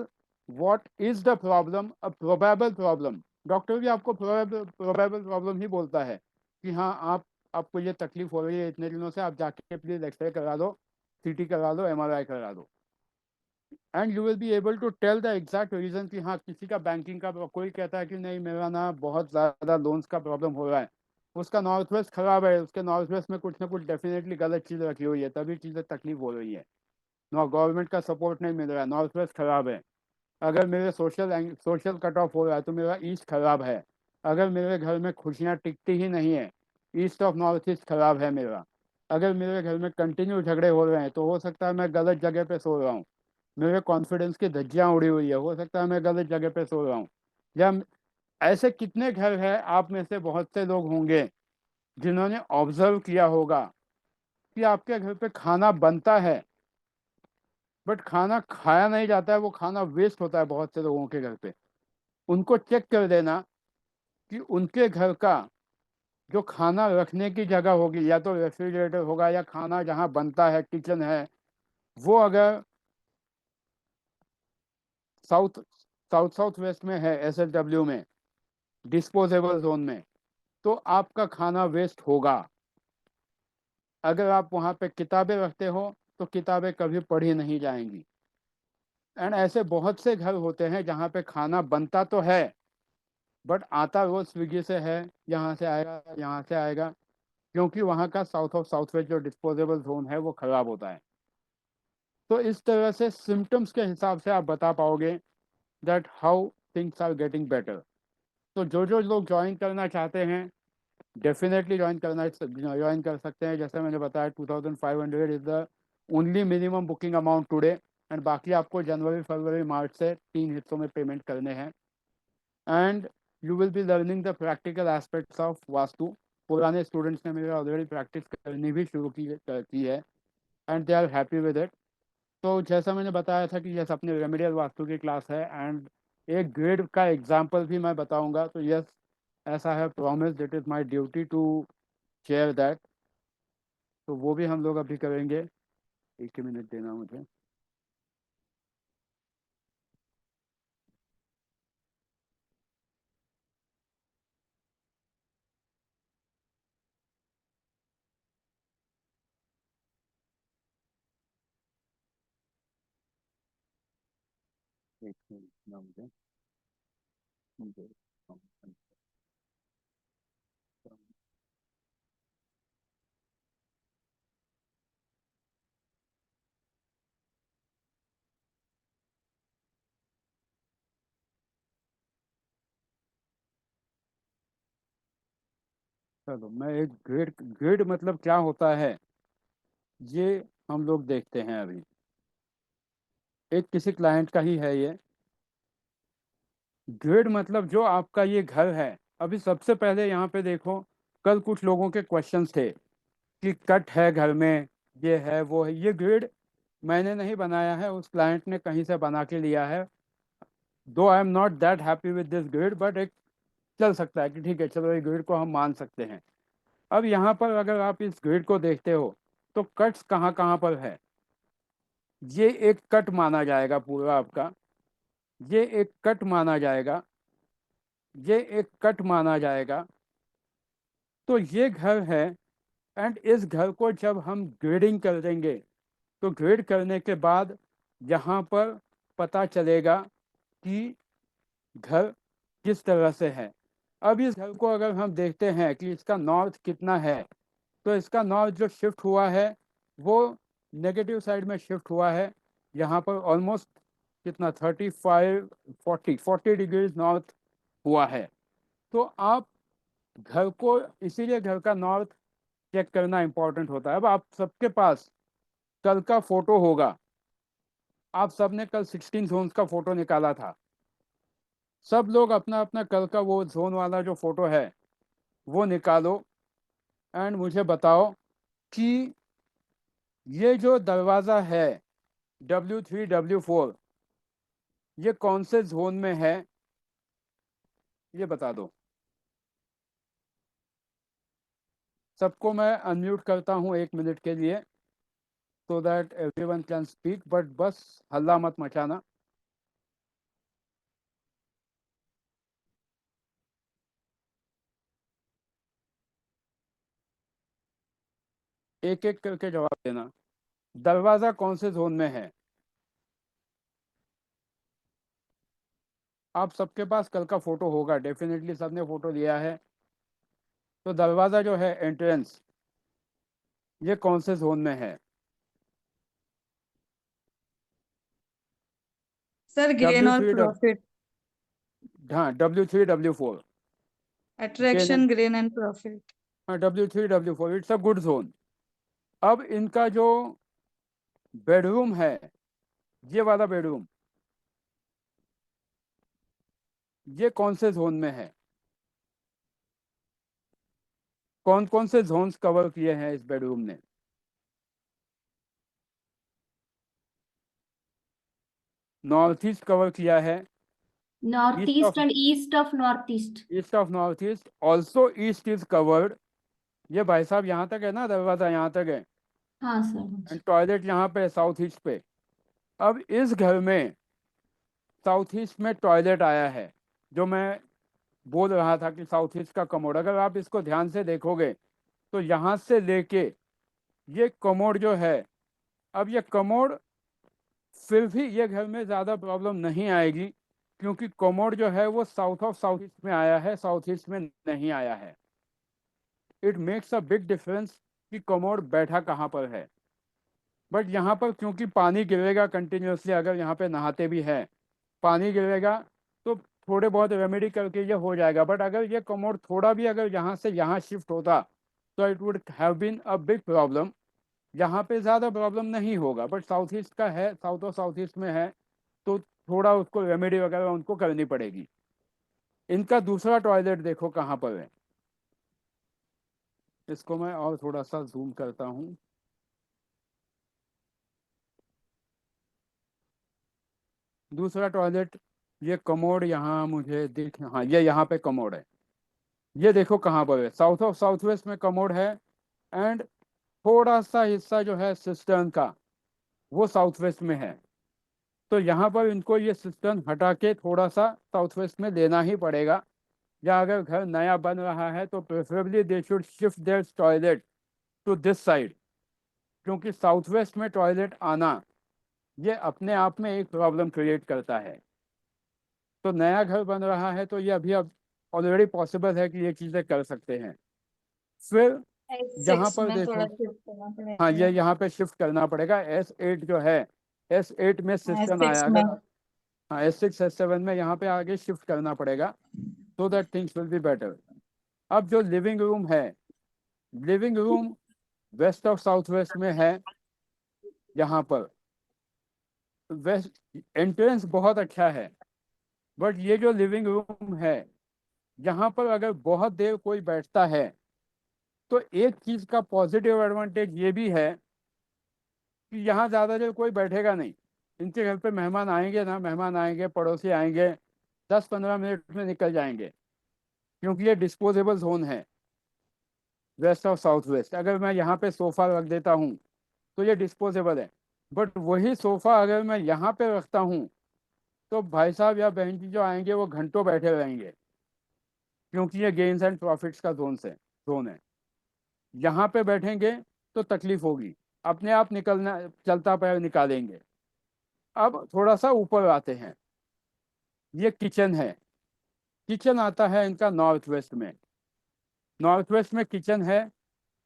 what is the problem, a probable problem. Doctor भी आपको probable problem ही बोलता है कि हाँ आपको ये तकलीफ हो रही है इतने दिनों से, आप जाके प्लीज एक्सरे करा दो, CT करा दो, MRI करा दो। And you will be able to tell the exact reason कि हाँ किसी का बैंकिंग का, कोई कहता है कि नहीं मेरा ना बहुत ज़्यादा लोन्स का प्रॉब्लम हो रहा है, उसका नॉर्थ वेस्ट खराब है, उसके नॉर्थ वेस्ट में कुछ ना कुछ डेफिनेटली गलत चीज़ रखी हुई है, तभी चीज़ें तकलीफ हो रही है। गवर्नमेंट का सपोर्ट नहीं मिल रहा है, नॉर्थ वेस्ट खराब है। अगर मेरे सोशल कट ऑफ हो रहा है तो मेरा ईस्ट खराब है। अगर मेरे घर में खुशियाँ टिकती ही नहीं है, ईस्ट ऑफ नॉर्थ ईस्ट खराब है मेरा। अगर मेरे घर में कंटिन्यू झगड़े हो रहे हैं तो हो सकता है मैं गलत जगह पे सो रहा हूँ, मेरे कॉन्फिडेंस की धज्जियाँ उड़ी हुई है, हो सकता है मैं गलत जगह पे सो रहा हूँ। या ऐसे कितने घर हैं, आप में से बहुत से लोग होंगे जिन्होंने ऑब्जर्व किया होगा कि आपके घर पे खाना बनता है बट खाना खाया नहीं जाता है, वो खाना वेस्ट होता है बहुत से लोगों के घर पे। उनको चेक कर देना कि उनके घर का जो खाना रखने की जगह होगी, या तो रेफ्रिजरेटर होगा या खाना जहाँ बनता है किचन है, वो अगर साउथ साउथ साउथ वेस्ट में है, SLW में, डिस्पोजेबल जोन में, तो आपका खाना वेस्ट होगा। अगर आप वहाँ पे किताबें रखते हो तो किताबें कभी पढ़ी नहीं जाएंगी। एंड ऐसे बहुत से घर होते हैं जहाँ पे खाना बनता तो है, बट आता रोज स्विगी से है, यहाँ से आएगा यहाँ से आएगा, क्योंकि वहाँ का साउथ ऑफ साउथ वेस्ट जो डिस्पोजेबल जोन है वो खराब होता है। तो इस तरह से सिम्टम्स के हिसाब से आप बता पाओगे that how things are getting better. तो जो लोग ज्वाइन करना चाहते हैं, डेफिनेटली ज्वाइन कर सकते हैं। जैसे मैंने बताया 2500 is the only minimum booking amount today, and बाकी आपको जनवरी फरवरी मार्च से 3 हिस्सों में पेमेंट करने हैं। And you will be learning the practical aspects of vastu. पुराने स्टूडेंट्स ने मेरे ऑलरेडी प्रैक्टिस करनी भी शुरू की है, and they are happy with it. तो जैसा मैंने बताया था कि यस, अपने रेमेडियल वास्तु की क्लास है, एंड एक ग्रेड का एग्जाम्पल भी मैं बताऊंगा। तो यस, ऐसा है, promise, it is my duty to share that. तो वो भी हम लोग अभी करेंगे। एक ही मिनट देना मुझे। एक मिनट देना मुझे। मुझे- चलो, मैं एक ग्रेड ग्रेड मतलब क्या होता है ये हम लोग देखते हैं अभी। एक किसी क्लाइंट का ही है ये। ग्रिड मतलब जो आपका ये घर है। अभी सबसे पहले यहाँ पे देखो, कल कुछ लोगों के क्वेश्चंस थे कि कट है घर में, ये है वो है। ये ग्रिड मैंने नहीं बनाया है, उस क्लाइंट ने कहीं से बना के लिया है। दो आई am not that happy with this grid, but एक चल सकता है कि ठीक है, चलो ये ग्रिड को हम मान सकते हैं। अब यहाँ पर अगर आप इस ग्रिड को देखते हो तो कट्स कहाँ कहाँ पर है। ये एक कट माना जाएगा पूरा आपका, ये एक कट माना जाएगा, ये एक कट माना जाएगा। तो ये घर है, एंड इस घर को जब हम ग्रेडिंग कर देंगे तो ग्रेड करने के बाद यहाँ पर पता चलेगा कि घर किस तरह से है। अब इस घर को अगर हम देखते हैं कि इसका नॉर्थ कितना है, तो इसका नॉर्थ जो शिफ्ट हुआ है वो नेगेटिव साइड में शिफ्ट हुआ है। यहाँ पर ऑलमोस्ट कितना 35 40 डिग्रीज नॉर्थ हुआ है। तो आप घर को, इसीलिए घर का नॉर्थ चेक करना इंपॉर्टेंट होता है। अब आप सबके पास कल का फोटो होगा, आप सबने कल 16 जोन्स का फोटो निकाला था। सब लोग अपना अपना कल का वो जोन वाला जो फोटो है वो निकालो, एंड मुझे बताओ कि ये जो दरवाज़ा है W3 W4, ये कौन से जोन में है, ये बता दो। सबको मैं अनम्यूट करता हूँ 1 मिनट के लिए, so that everyone can speak, but बस हल्ला मत मचाना। एक एक करके जवाब देना। दरवाज़ा कौन से जोन में है? आप सबके पास कल का फोटो होगा, डेफिनेटली सबने फोटो लिया है। तो दरवाज़ा जो है, एंट्रेंस, ये कौन से जोन में है? सर गेन डब्ल्यू और थ्री प्रॉफिट। हाँ, W3 W4 gain. Attraction gain and profit. हाँ, W3 W4, it's a good zone. अब इनका जो बेडरूम है, ये वाला बेडरूम, ये कौन से जोन में है? कौन कौन से जोन्स कवर किए हैं इस बेडरूम ने? नॉर्थ ईस्ट कवर किया है, north east east of and east of north east. East of north east, also east is covered. ये भाई साहब यहाँ तक है ना, दरवाजा यहाँ तक है, हाँ सर। एंड टॉयलेट यहाँ पे साउथ ईस्ट पे। अब इस घर में साउथ ईस्ट में टॉयलेट आया है, जो मैं बोल रहा था कि साउथ ईस्ट का कमोड, अगर आप इसको ध्यान से देखोगे तो यहाँ से लेके ये कमोड जो है, अब ये कमोड फिर भी ये घर में ज़्यादा प्रॉब्लम नहीं आएगी, क्योंकि कमोड जो है वो साउथ ऑफ साउथ ईस्ट में आया है, साउथ ईस्ट में नहीं आया है। It makes a big difference कि कमोड बैठा कहाँ पर है। बट यहाँ पर क्योंकि पानी गिरेगा कंटिन्यूसली, अगर यहाँ पे नहाते भी है पानी गिरेगा, तो थोड़े बहुत रेमेडी करके ये हो जाएगा। बट अगर ये कमोड थोड़ा भी अगर यहाँ से यहाँ शिफ्ट होता तो it would have been a big problem. यहाँ पे ज़्यादा प्रॉब्लम नहीं होगा, बट साउथ ईस्ट का है, साउथ और साउथ ईस्ट में है, तो थोड़ा उसको रेमेडी वगैरह उनको करनी पड़ेगी। इनका दूसरा टॉयलेट देखो कहाँ पर है, इसको मैं और थोड़ा सा जूम करता हूँ। दूसरा टॉयलेट, ये कमोड यहाँ मुझे दिख, हाँ ये यहाँ पे कमोड है, ये देखो कहाँ पर है, साउथ ऑफ साउथ वेस्ट में कमोड है। एंड थोड़ा सा हिस्सा जो है सिस्टर्न का, वो साउथ वेस्ट में है। तो यहाँ पर इनको ये सिस्टर्न हटा के थोड़ा सा साउथ वेस्ट में लेना ही पड़ेगा, या अगर घर नया बन रहा है तो preferably they should shift their toilet to this side, क्योंकि साउथ वेस्ट में टॉयलेट आना ये अपने आप में एक प्रॉब्लम क्रिएट करता है। तो नया घर बन रहा है तो ये अभी अब ऑलरेडी पॉसिबल है कि ये चीज़ें कर सकते हैं। फिर यहाँ S6 पर में थोड़ा देखो, शिफ्ट करना हाँ ये पड़ेगा। यहाँ पे शिफ्ट करना पड़ेगा। S8 जो है, S8 में सिस्टम S6 आया, में। अगर हाँ S6 S7 में यहाँ पे आगे शिफ्ट करना पड़ेगा, so that things will be better. अब जो लिविंग रूम है, living room west of south west में है। यहाँ पर वेस्ट एंट्रेंस बहुत अच्छा है, बट ये जो लिविंग रूम है, यहाँ पर अगर बहुत देर कोई बैठता है तो एक चीज़ का पॉजिटिव एडवांटेज ये भी है कि यहाँ ज़्यादा देर कोई बैठेगा नहीं। इनके घर पे मेहमान आएंगे ना, मेहमान आएंगे, पड़ोसी आएंगे, 10-15 मिनट में निकल जाएंगे, क्योंकि ये डिस्पोजेबल जोन है वेस्ट ऑफ साउथ वेस्ट। अगर मैं यहाँ पे सोफ़ा रख देता हूँ तो ये डिस्पोजेबल है, बट वही सोफ़ा अगर मैं यहाँ पे रखता हूँ तो भाई साहब या बहन जी जो आएंगे वो घंटों बैठे रहेंगे, क्योंकि ये गेन्स एंड प्रॉफिट्स का जोन है। यहाँ पे बैठेंगे तो तकलीफ होगी, अपने आप निकलना, चलता पैर निकालेंगे। अब थोड़ा सा ऊपर आते हैं, ये किचन है। किचन आता है इनका नॉर्थ वेस्ट में, नॉर्थ वेस्ट में किचन है,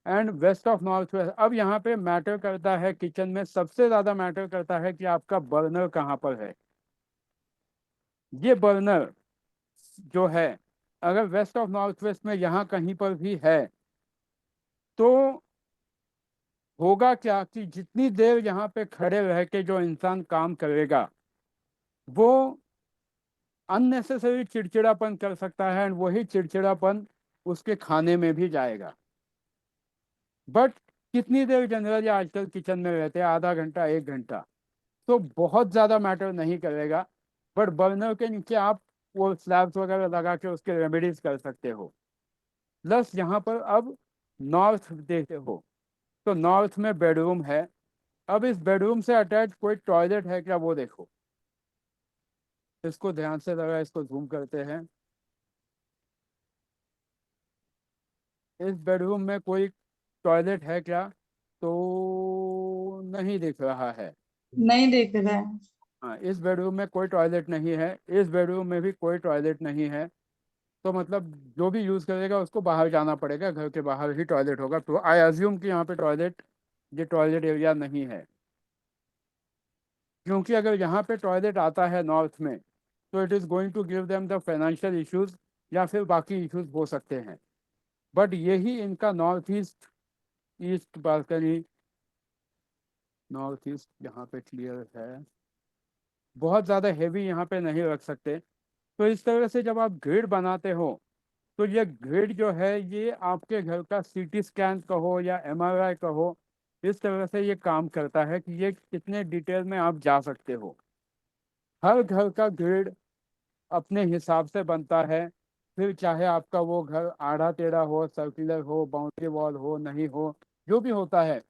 and west of north west. अब यहाँ पे मैटर करता है, किचन में सबसे ज़्यादा मैटर करता है कि आपका बर्नर कहाँ पर है। ये बर्नर जो है, अगर वेस्ट ऑफ नॉर्थ वेस्ट में यहाँ कहीं पर भी है तो होगा क्या कि जितनी देर यहाँ पे खड़े रह के जो इंसान काम करेगा वो अननेसेसरी चिड़चिड़ापन कर सकता है, एंड वही चिड़चिड़ापन उसके खाने में भी जाएगा। बट कितनी देर जनरली आजकल किचन में रहते हैं, आधा घंटा 1 घंटा, तो बहुत ज़्यादा मैटर नहीं करेगा। बट बर्नर के नीचे आप वो स्लैब्स वगैरह लगा के उसके रेमेडीज कर सकते हो। प्लस यहाँ पर अब नॉर्थ देखते हो तो नॉर्थ में बेडरूम है। अब इस बेडरूम से अटैच कोई टॉयलेट है क्या, वो देखो, इसको ध्यान से लगा, इसको जूम करते हैं। इस बेडरूम में कोई टॉयलेट है क्या, तो नहीं दिख रहा है। नहीं देख रहा है। हाँ, इस बेडरूम में कोई टॉयलेट नहीं है, इस बेडरूम में भी कोई टॉयलेट नहीं है। तो मतलब जो भी यूज़ करेगा उसको बाहर जाना पड़ेगा, घर के बाहर ही टॉयलेट होगा। तो आई अज्यूम कि यहाँ पे टॉयलेट, ये टॉयलेट एरिया नहीं है, क्योंकि अगर यहाँ पे टॉयलेट आता है नॉर्थ में तो it is going to give them the financial issues, या फिर बाकी इश्यूज हो सकते हैं। बट यही इनका north east, east balcony, north east यहाँ पे क्लियर है, बहुत ज़्यादा हैवी यहाँ पे नहीं रख सकते। तो इस तरह से जब आप ग्रिड बनाते हो तो ये ग्रिड जो है ये आपके घर का सीटी स्कैन कहो या एमआरआई कहो, इस तरह से ये काम करता है कि ये कितने डिटेल में आप जा सकते हो। हर घर का ग्रिड अपने हिसाब से बनता है। फिर चाहे आपका वो घर आड़ा टेढ़ा हो, सर्कुलर हो, बाउंड्री वॉल हो, नहीं हो, जो भी होता है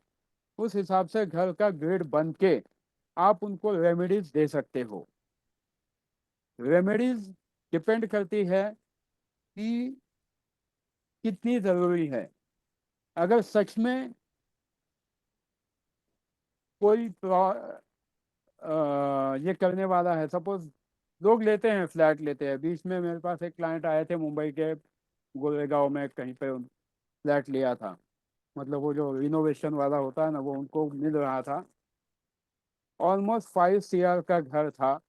उस हिसाब से घर का ग्रिड बन के आप उनको रेमेडीज दे सकते हो। रेमेडीज डिपेंड करती है कि कितनी ज़रूरी है। अगर सच में कोई ये करने वाला है, सपोज लोग लेते हैं, फ्लैट लेते हैं। बीच में मेरे पास एक क्लाइंट आए थे मुंबई के, गोरेगांव में कहीं पे फ्लैट लिया था। मतलब वो जो रिनोवेशन वाला होता है ना, वो उनको मिल रहा था। ऑलमोस्ट 5 CR का घर था,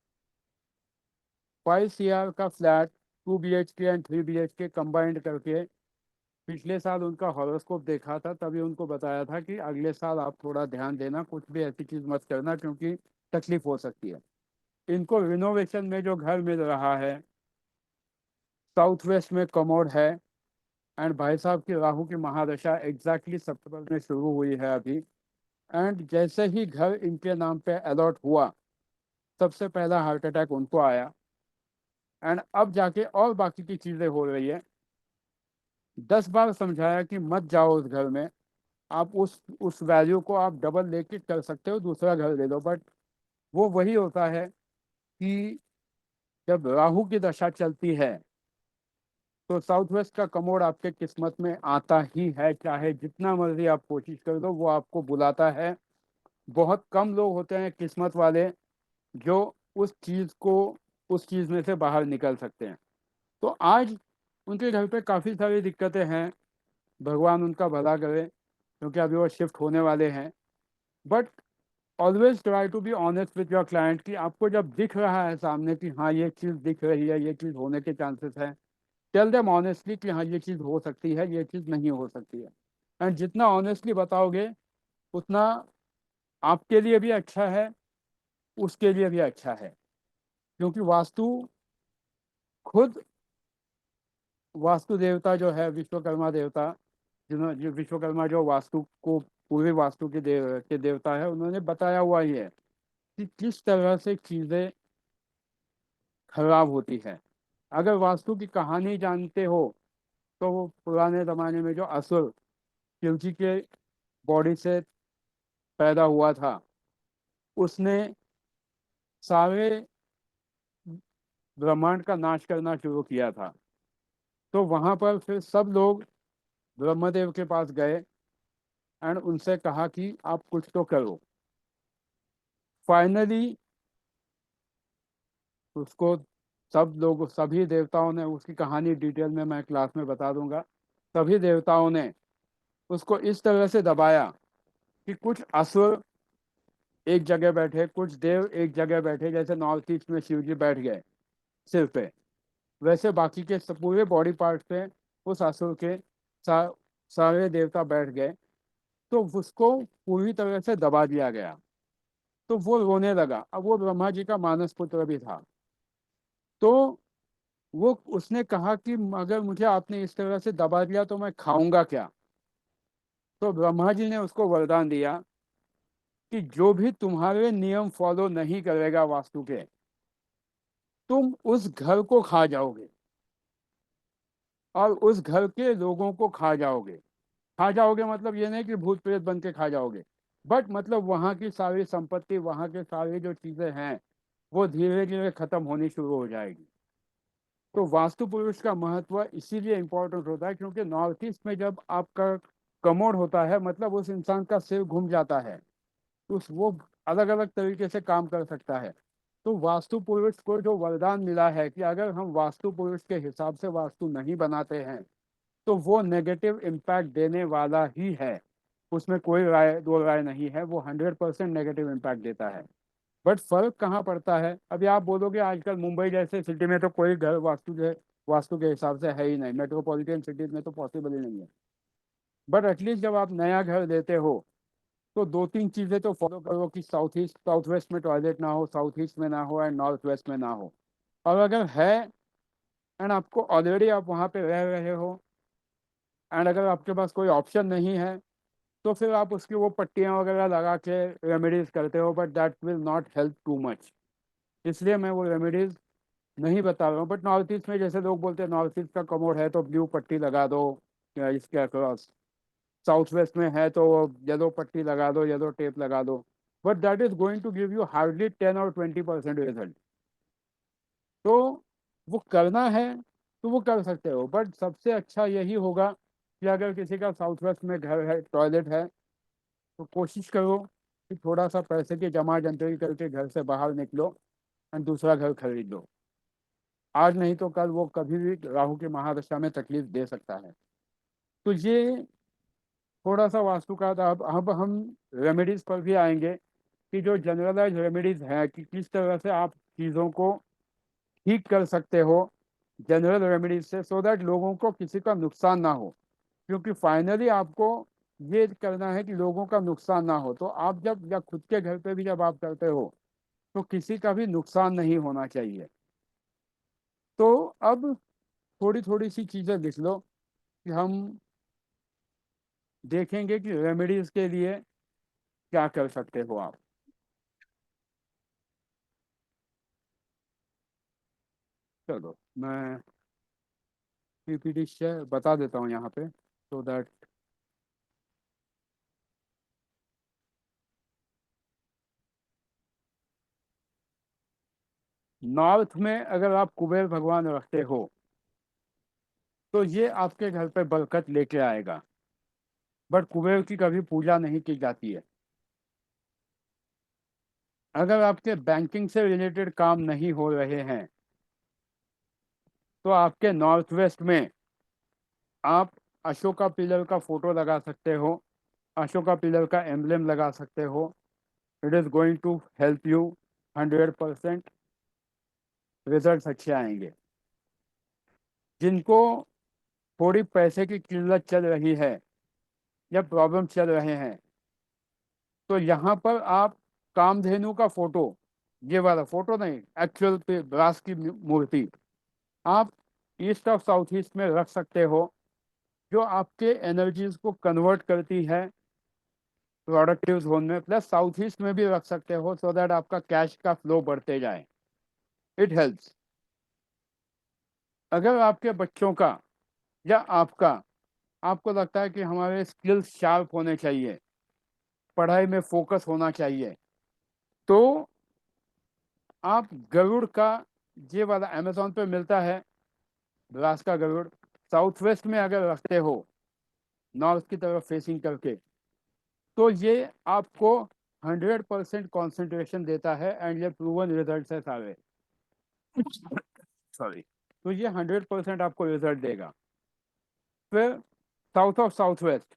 5 CR का flat, 2 BHK and 3 BHK combined करके। पिछले साल उनका हॉरोस्कोप देखा था, तभी उनको बताया था कि अगले साल आप थोड़ा ध्यान देना, कुछ भी ऐसी चीज़ मत करना क्योंकि तकलीफ हो सकती है। इनको रिनोवेशन में जो घर मिल रहा है, साउथ वेस्ट में कमोड है। एंड भाई साहब की राहु की महादशा एग्जैक्टली सितंबर में शुरू हुई है अभी। एंड जैसे ही घर इनके नाम पे अलॉट हुआ, सबसे पहला हार्ट अटैक उनको आया। एंड अब जाके और बाकी की चीज़ें हो रही है। 10 बार समझाया कि मत जाओ उस घर में, आप उस वैल्यू को आप डबल लेके कर सकते हो, दूसरा घर ले लो। बट वो वही होता है कि जब राहु की दशा चलती है तो साउथ वेस्ट का कमोड आपके किस्मत में आता ही है, चाहे जितना मर्जी आप कोशिश कर दो, वो आपको बुलाता है। बहुत कम लोग होते हैं किस्मत वाले जो उस चीज़ में से बाहर निकल सकते हैं। तो आज उनके घर पे काफ़ी सारी दिक्कतें हैं, भगवान उनका भला करे, क्योंकि अभी वो शिफ्ट होने वाले हैं। But always try to be honest with your client कि आपको जब दिख रहा है सामने कि हाँ ये चीज़ दिख रही है, ये चीज़ होने के चांसेस हैं, टेल देम ऑनेस्टली कि हाँ ये चीज़ हो सकती है, ये चीज़ नहीं हो सकती है। एंड जितना ऑनेस्टली बताओगे उतना आपके लिए भी अच्छा है, उसके लिए भी अच्छा है। क्योंकि खुद वास्तु देवता जो है, विश्वकर्मा देवता, जो विश्वकर्मा जो वास्तु को, पूरी वास्तु के देवता है, उन्होंने बताया हुआ ही है कि किस तरह से चीज़ें खराब होती है। अगर वास्तु की कहानी जानते हो तो वो पुराने ज़माने में जो असुर शिव जी के बॉडी से पैदा हुआ था, उसने सारे ब्रह्मांड का नाश करना शुरू किया था। तो वहाँ पर फिर सब लोग ब्रह्मदेव के पास गए एंड उनसे कहा कि आप कुछ तो करो। फाइनली उसको सभी देवताओं ने, उसकी कहानी डिटेल में मैं क्लास में बता दूंगा, सभी देवताओं ने उसको इस तरह से दबाया कि कुछ असुर एक जगह बैठे, कुछ देव एक जगह बैठे, जैसे नॉर्थ ईस्ट में शिव जी बैठ गए सिर पे, वैसे बाकी के पूरे बॉडी पार्ट पे उस असुर के सारे देवता बैठ गए। तो उसको पूरी तरह से दबा दिया गया। तो वो रोने लगा। अब वो ब्रह्मा जी का मानस पुत्र भी था। तो वो उसने कहा कि अगर मुझे आपने इस तरह से दबा दिया तो मैं खाऊंगा क्या। तो ब्रह्मा जी ने उसको वरदान दिया कि जो भी तुम्हारे नियम फॉलो नहीं करेगा वास्तु के, तुम उस घर को खा जाओगे और उस घर के लोगों को खा जाओगे। खा जाओगे मतलब ये नहीं कि भूत प्रेत बन के खा जाओगे, बट मतलब वहाँ की सारी संपत्ति, वहाँ के सारी जो चीज़ें हैं, वो धीरे धीरे खत्म होनी शुरू हो जाएगी। तो वास्तु पुरुष का महत्व इसीलिए इम्पोर्टेंट होता है क्योंकि नॉर्थ ईस्ट में जब आपका कमोड होता है, मतलब उस इंसान का सिर घूम जाता है, उस वो अलग अलग तरीके से काम कर सकता है। तो वास्तु पुरुष को जो वरदान मिला है कि अगर हम वास्तु पुरुष के हिसाब से वास्तु नहीं बनाते हैं तो वो नेगेटिव इम्पैक्ट देने वाला ही है। उसमें कोई दो राय नहीं है, वो 100% नेगेटिव इम्पैक्ट देता है। बट फर्क कहाँ पड़ता है, अभी आप बोलोगे आजकल मुंबई जैसे सिटी में तो कोई घर वास्तु के हिसाब से है ही नहीं, मेट्रोपॉलिटन सिटीज में तो पॉसिबल ही नहीं है। बट एटलीस्ट जब आप नया घर लेते हो तो 2-3 चीज़ें तो फॉलो करो कि साउथ वेस्ट में टॉयलेट ना हो, साउथ ईस्ट में ना हो एंड नॉर्थ वेस्ट में ना हो। और अगर है एंड आपको ऑलरेडी आप वहाँ पे रह रहे हो एंड अगर आपके पास कोई ऑप्शन नहीं है तो फिर आप उसकी वो पट्टियाँ वगैरह लगा के रेमेडीज करते हो, but that will not help too much. इसलिए मैं वो रेमेडीज नहीं बता रहा हूँ, बट नॉर्थ ईस्ट में जैसे लोग बोलते हैं नॉर्थ ईस्ट का कमोड है तो ब्लू पट्टी लगा दो या इसके अक्रॉस, साउथ वेस्ट में है तो येलो पट्टी लगा दो, येलो टेप लगा दो, but that is going to give you hardly 10 और 20% रिजल्ट। तो वो करना है तो वो कर सकते हो, बट सबसे अच्छा यही होगा कि अगर किसी का साउथ वेस्ट में घर है, टॉयलेट है, तो कोशिश करो कि थोड़ा सा पैसे की जमा जंतरी करके घर से बाहर निकलो और दूसरा घर खरीद लो। आज नहीं तो कल वो कभी भी राहु की महादशा में तकलीफ दे सकता है। तो ये थोड़ा सा वास्तु का था। अब हम रेमेडीज पर भी आएंगे कि जो जनरलाइज रेमेडीज है कि किस तरह से आप चीज़ों को ठीक कर सकते हो जनरल रेमेडीज से, सो दैट लोगों को किसी का नुकसान ना हो। क्योंकि फाइनली आपको ये करना है कि लोगों का नुकसान ना हो। तो आप जब या खुद के घर पे भी जब आप करते हो तो किसी का भी नुकसान नहीं होना चाहिए। तो अब थोड़ी थोड़ी सी चीज़ें लिख लो कि हम देखेंगे कि रेमेडीज के लिए क्या कर सकते हो आप। चलो मैं पीपीटी शेयर बता देता हूँ यहाँ पे, सो दैट नॉर्थ में अगर आप कुबेर भगवान रखते हो तो ये आपके घर पे बरकत लेके आएगा, बट कुबेर की कभी पूजा नहीं की जाती है। अगर आपके बैंकिंग से रिलेटेड काम नहीं हो रहे हैं तो आपके नॉर्थ वेस्ट में आप अशोका पिलर का फोटो लगा सकते हो, अशोका पिलर का एम्बलेम लगा सकते हो। It is going to help you 100%, result अच्छे आएंगे। जिनको थोड़ी पैसे की किल्लत चल रही है या प्रॉब्लम चल रहे हैं, तो यहाँ पर आप कामधेनु का फोटो, ये वाला फोटो नहीं, एक्चुअल पे ब्रास की मूर्ति आप ईस्ट और साउथ ईस्ट में रख सकते हो, जो आपके एनर्जीज को कन्वर्ट करती है प्रोडक्टिव जोन में। प्लस साउथ ईस्ट में भी रख सकते हो सो दैट आपका कैश का फ्लो बढ़ते जाए। It helps. अगर आपके बच्चों का या आपका, आपको लगता है कि हमारे स्किल्स शार्प होने चाहिए, पढ़ाई में फोकस होना चाहिए, तो आप गरुड़ का, ये वाला अमेजोन पे मिलता है, ब्रास का गरुड़, साउथ वेस्ट में अगर रखते हो नॉर्थ की तरफ फेसिंग करके, तो ये आपको 100% कॉन्सेंट्रेशन देता है एंड ये प्रूवन रिजल्ट है सारे। सॉरी। तो ये 100% आपको रिजल्ट देगा। फिर साउथ ऑफ साउथ वेस्ट,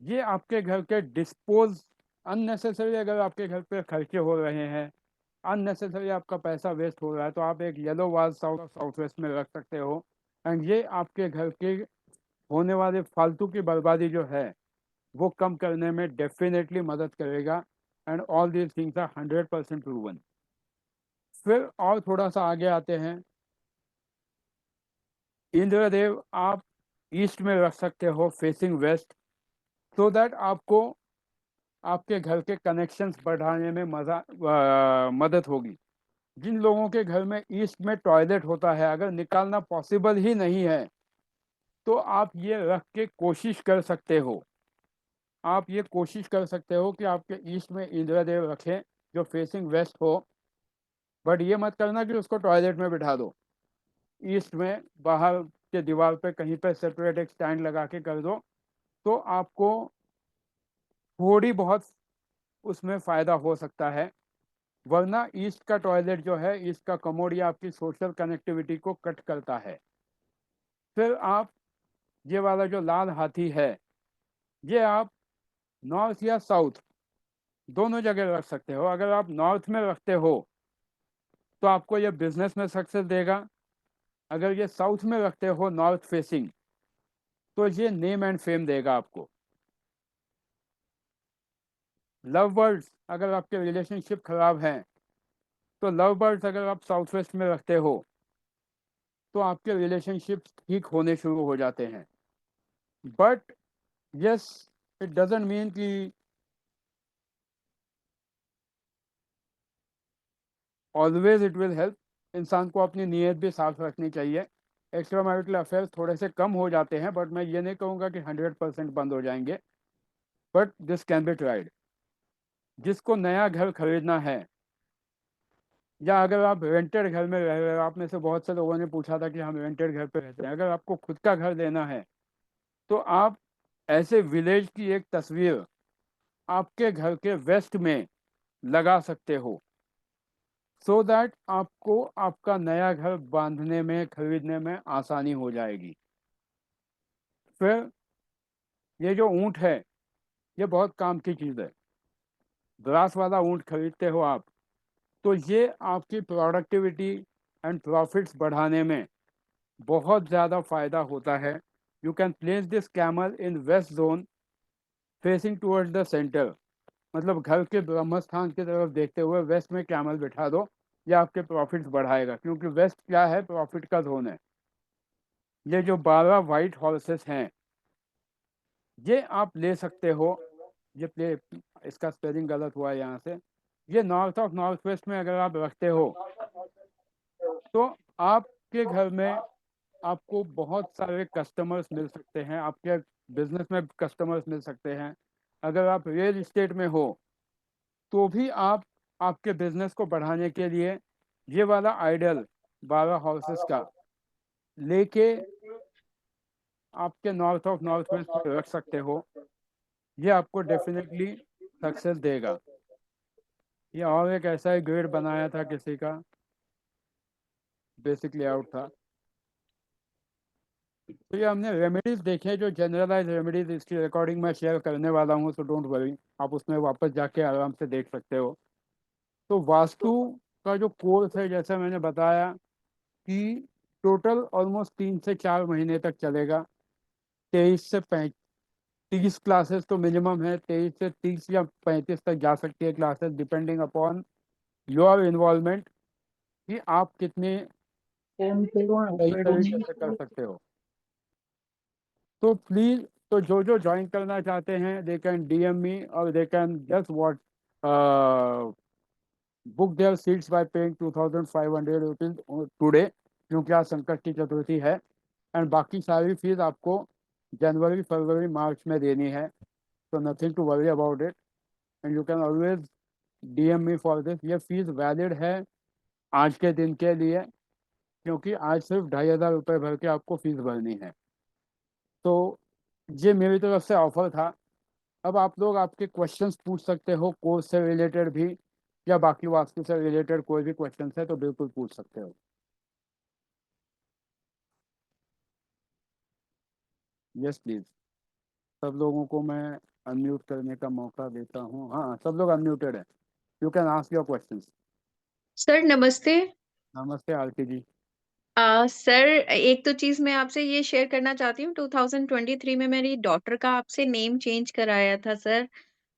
ये आपके घर के डिस्पोज, अननेसेसरी अगर आपके घर पे खर्चे हो रहे हैं, अननेसेसरी आपका पैसा वेस्ट हो रहा है, तो आप एक yellow was south of south west में रख सकते हो एंड ये आपके घर के होने वाले फालतू की बर्बादी जो है वो कम करने में डेफिनेटली मदद करेगा and all these things are 100% proven. फिर और थोड़ा सा आगे आते हैं, इंद्रदेव आप ईस्ट में रख सकते हो फेसिंग वेस्ट, सो दैट आपको आपके घर के कनेक्शंस बढ़ाने में मदद होगी। जिन लोगों के घर में ईस्ट में टॉयलेट होता है, अगर निकालना पॉसिबल ही नहीं है तो आप ये रख के कोशिश कर सकते हो, आप ये कोशिश कर सकते हो कि आपके ईस्ट में इंद्रदेव रखें जो फेसिंग वेस्ट हो। बट ये मत करना कि उसको टॉयलेट में बिठा दो, ईस्ट में बाहर के दीवार पे कहीं पे सेपरेट एक स्टैंड लगा के कर दो, तो आपको थोड़ी बहुत उसमें फ़ायदा हो सकता है। वरना ईस्ट का टॉयलेट जो है, ईस्ट का कमोड, ये आपकी सोशल कनेक्टिविटी को कट करता है। फिर आप ये वाला जो लाल हाथी है, ये आप नॉर्थ या साउथ दोनों जगह रख सकते हो। अगर आप नॉर्थ में रखते हो तो आपको ये बिजनेस में सक्सेस देगा, अगर ये साउथ में रखते हो नॉर्थ फेसिंग तो ये नेम एंड फेम देगा आपको। लव बर्ड्स, अगर आपके रिलेशनशिप खराब हैं तो लव बर्ड्स अगर आप साउथ वेस्ट में रखते हो तो आपके रिलेशनशिप ठीक होने शुरू हो जाते हैं। But yes, it doesn't mean कि ऑलवेज इट विल हेल्प। इंसान को अपनी नीयत भी साफ रखनी चाहिए। एक्स्ट्रा मैरिटल अफेयर्स थोड़े से कम हो जाते हैं, बट मैं ये नहीं कहूँगा कि 100% बंद हो जाएंगे, but this can be tried. जिसको नया घर खरीदना है, या अगर आप रेंटेड घर में रह रहे हो, आप में से बहुत से लोगों ने पूछा था कि हम रेंटेड घर पे रहते हैं, अगर आपको खुद का घर लेना है तो आप ऐसे विलेज की एक तस्वीर आपके घर के वेस्ट में लगा सकते हो, सो दैट आपको आपका नया घर बांधने में, खरीदने में आसानी हो जाएगी। फिर ये जो ऊंट है, ये बहुत काम की चीज़ है। ग्रास वाला ऊंट खरीदते हो आप, तो ये आपकी प्रोडक्टिविटी एंड प्रॉफिट्स बढ़ाने में बहुत ज़्यादा फ़ायदा होता है। You can place this camel in west zone facing towards the centre, मतलब घर के ब्रह्म स्थान की तरफ देखते हुए वेस्ट में कैमल बिठा दो, ये आपके प्रॉफिट्स बढ़ाएगा, क्योंकि वेस्ट क्या है, प्रॉफिट का जोन है। ये जो 12 वाइट हॉर्सेस हैं, ये आप ले सकते हो। ये प्ले, इसका स्पेलिंग गलत हुआ है यहाँ से। ये नॉर्थ ऑफ नॉर्थ वेस्ट में अगर आप रखते हो तो आपके घर में आपको बहुत सारे कस्टमर्स मिल सकते हैं, आपके बिजनेस में कस्टमर्स मिल सकते हैं। अगर आप रियल इस्टेट में हो तो भी आप आपके बिजनेस को बढ़ाने के लिए ये वाला आइडल 12 हाउसेस का लेके आपके नॉर्थ ऑफ नॉर्थ वेस्ट में रख सकते हो। ये आपको डेफिनेटली सक्सेस देगा। ये और एक ऐसा ही ग्रेड बनाया था किसी का, बेसिक लेआउट था। तो ये हमने रेमेडीज देखे, जो जनरलाइज रेमेडीज, इसकी रिकॉर्डिंग मैं शेयर करने वाला हूँ, तो डोंट वरी, आप उसमें वापस जाके आराम से देख सकते हो। तो वास्तु का जो कोर्स है, जैसे मैंने बताया कि टोटल ऑलमोस्ट 3 से 4 महीने तक चलेगा। 23 से 35 क्लासेस तो मिनिमम है, 23 से 30 या 35 तक जा सकती है classes, depending upon your involvement, कि आप कितने सही तरीके से कर सकते हो। तो प्लीज, तो जो जो ज्वाइन करना चाहते हैं, दे कैन DM मी और they can just what book there seats bye paying 2500 rupees today, क्योंकि आज संकष्टी चतुर्थी है। एंड बाकी सारी फीस आपको जनवरी, फरवरी, मार्च में देनी है। तो nothing to worry about it, and you can always DM me for this. ये फीस वैलिड है आज के दिन के लिए, क्योंकि आज सिर्फ 2500 रुपये भर के आपको फीस भरनी है। तो ये मेरी तरफ से ऑफर था। अब आप लोग आपके क्वेश्चंस पूछ सकते हो, कोर्स से रिलेटेड भी, या बाकी वास्तु से रिलेटेड कोई भी क्वेश्चन है तो बिल्कुल पूछ सकते हो। Yes please. सब लोगों को मैं अनम्यूट करने का मौका देता हूँ। हाँ, सब लोग अनम्यूटेड है। You can ask your questions. Sir नमस्ते। नमस्ते आरती जी। सर एक तो चीज मैं आपसे ये शेयर करना चाहती हूँ, 2023 में मेरी डॉटर का आपसे नेम चेंज कराया था sir,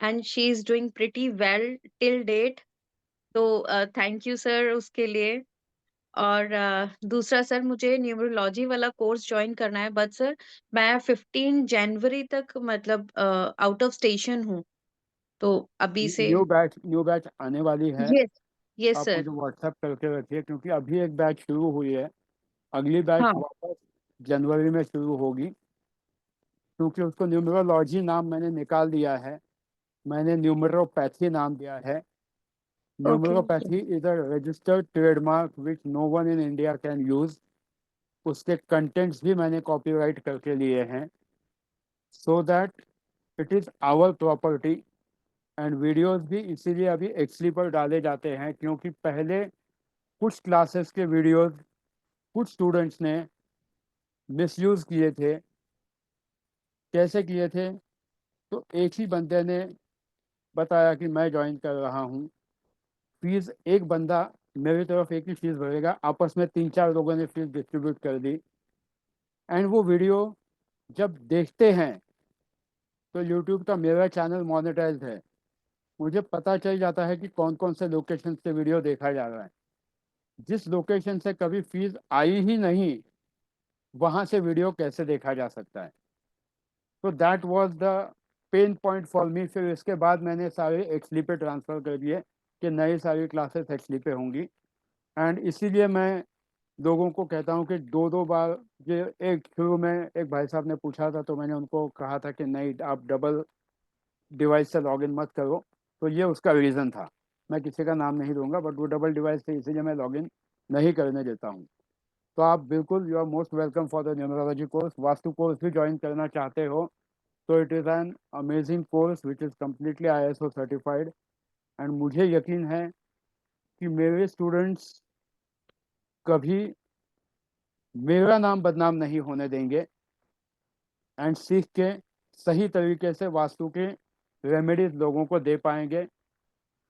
and she is doing pretty well till date. तो थैंक यू सर उसके लिए। और दूसरा सर, मुझे न्यूमरोलॉजी वाला कोर्स ज्वाइन करना है, बट सर मैं 15 जनवरी तक मतलब आउट ऑफ स्टेशन हूँ, तो अभी से। न्यू बैच आने वाली है। यस, यस आप सर। मुझे व्हाट्सएप करके रखिए, क्योंकि अभी एक बैच शुरू हुई है। अगली बैच हाँ। वापस जनवरी में शुरू होगी, क्योंकि उसको न्यूमरोलॉजी नाम मैंने निकाल दिया है। मैंने न्यूमरोपैथी नाम दिया है। Okay okay. Numeropathy is a registered trademark which no one in India can use. उसके कंटेंट्स भी मैंने कॉपीराइट करके लिए हैं, so that it is our property. And videos भी इसीलिए अभी एक्सली पर डाले जाते हैं, क्योंकि पहले कुछ क्लासेस के वीडियोस कुछ स्टूडेंट्स ने मिसयूज़ किए थे। कैसे किए थे? तो एक ही बंदे ने बताया कि मैं ज्वाइन कर रहा हूँ, फीस एक बंदा मेरी तरफ एक ही फीस भरेगा, आपस में 3-4 लोगों ने फीस डिस्ट्रीब्यूट कर दी। एंड वो वीडियो जब देखते हैं तो यूट्यूब का मेरा चैनल मोनेटाइज्ड है, मुझे पता चल जाता है कि कौन कौन से लोकेशन से वीडियो देखा जा रहा है। जिस लोकेशन से कभी फीस आई ही नहीं, वहाँ से वीडियो कैसे देखा जा सकता है? तो that was the pain point for me. फिर इसके बाद मैंने सारे एक्सली पे ट्रांसफ़र कर दिए कि नई सारी क्लासेस एक्सली पे होंगी। एंड इसीलिए मैं लोगों को कहता हूँ कि 2-2 बार, ये एक शुरू में एक भाई साहब ने पूछा था तो मैंने उनको कहा था कि नहीं, आप डबल डिवाइस से लॉगिन मत करो, तो ये उसका रीज़न था। मैं किसी का नाम नहीं लूँगा, बट वो डबल डिवाइस से इसीलिए मैं लॉगिन नहीं करने देता हूँ। तो आप बिल्कुल, you are most welcome for the numerology course. Vastu course भी ज्वाइन करना चाहते हो तो it is an amazing course which is completely ISO certified. And मुझे यकीन है कि मेरे स्टूडेंट्स कभी मेरा नाम बदनाम नहीं होने देंगे एंड सीख के सही तरीके से वास्तु के रेमेडीज लोगों को दे पाएंगे,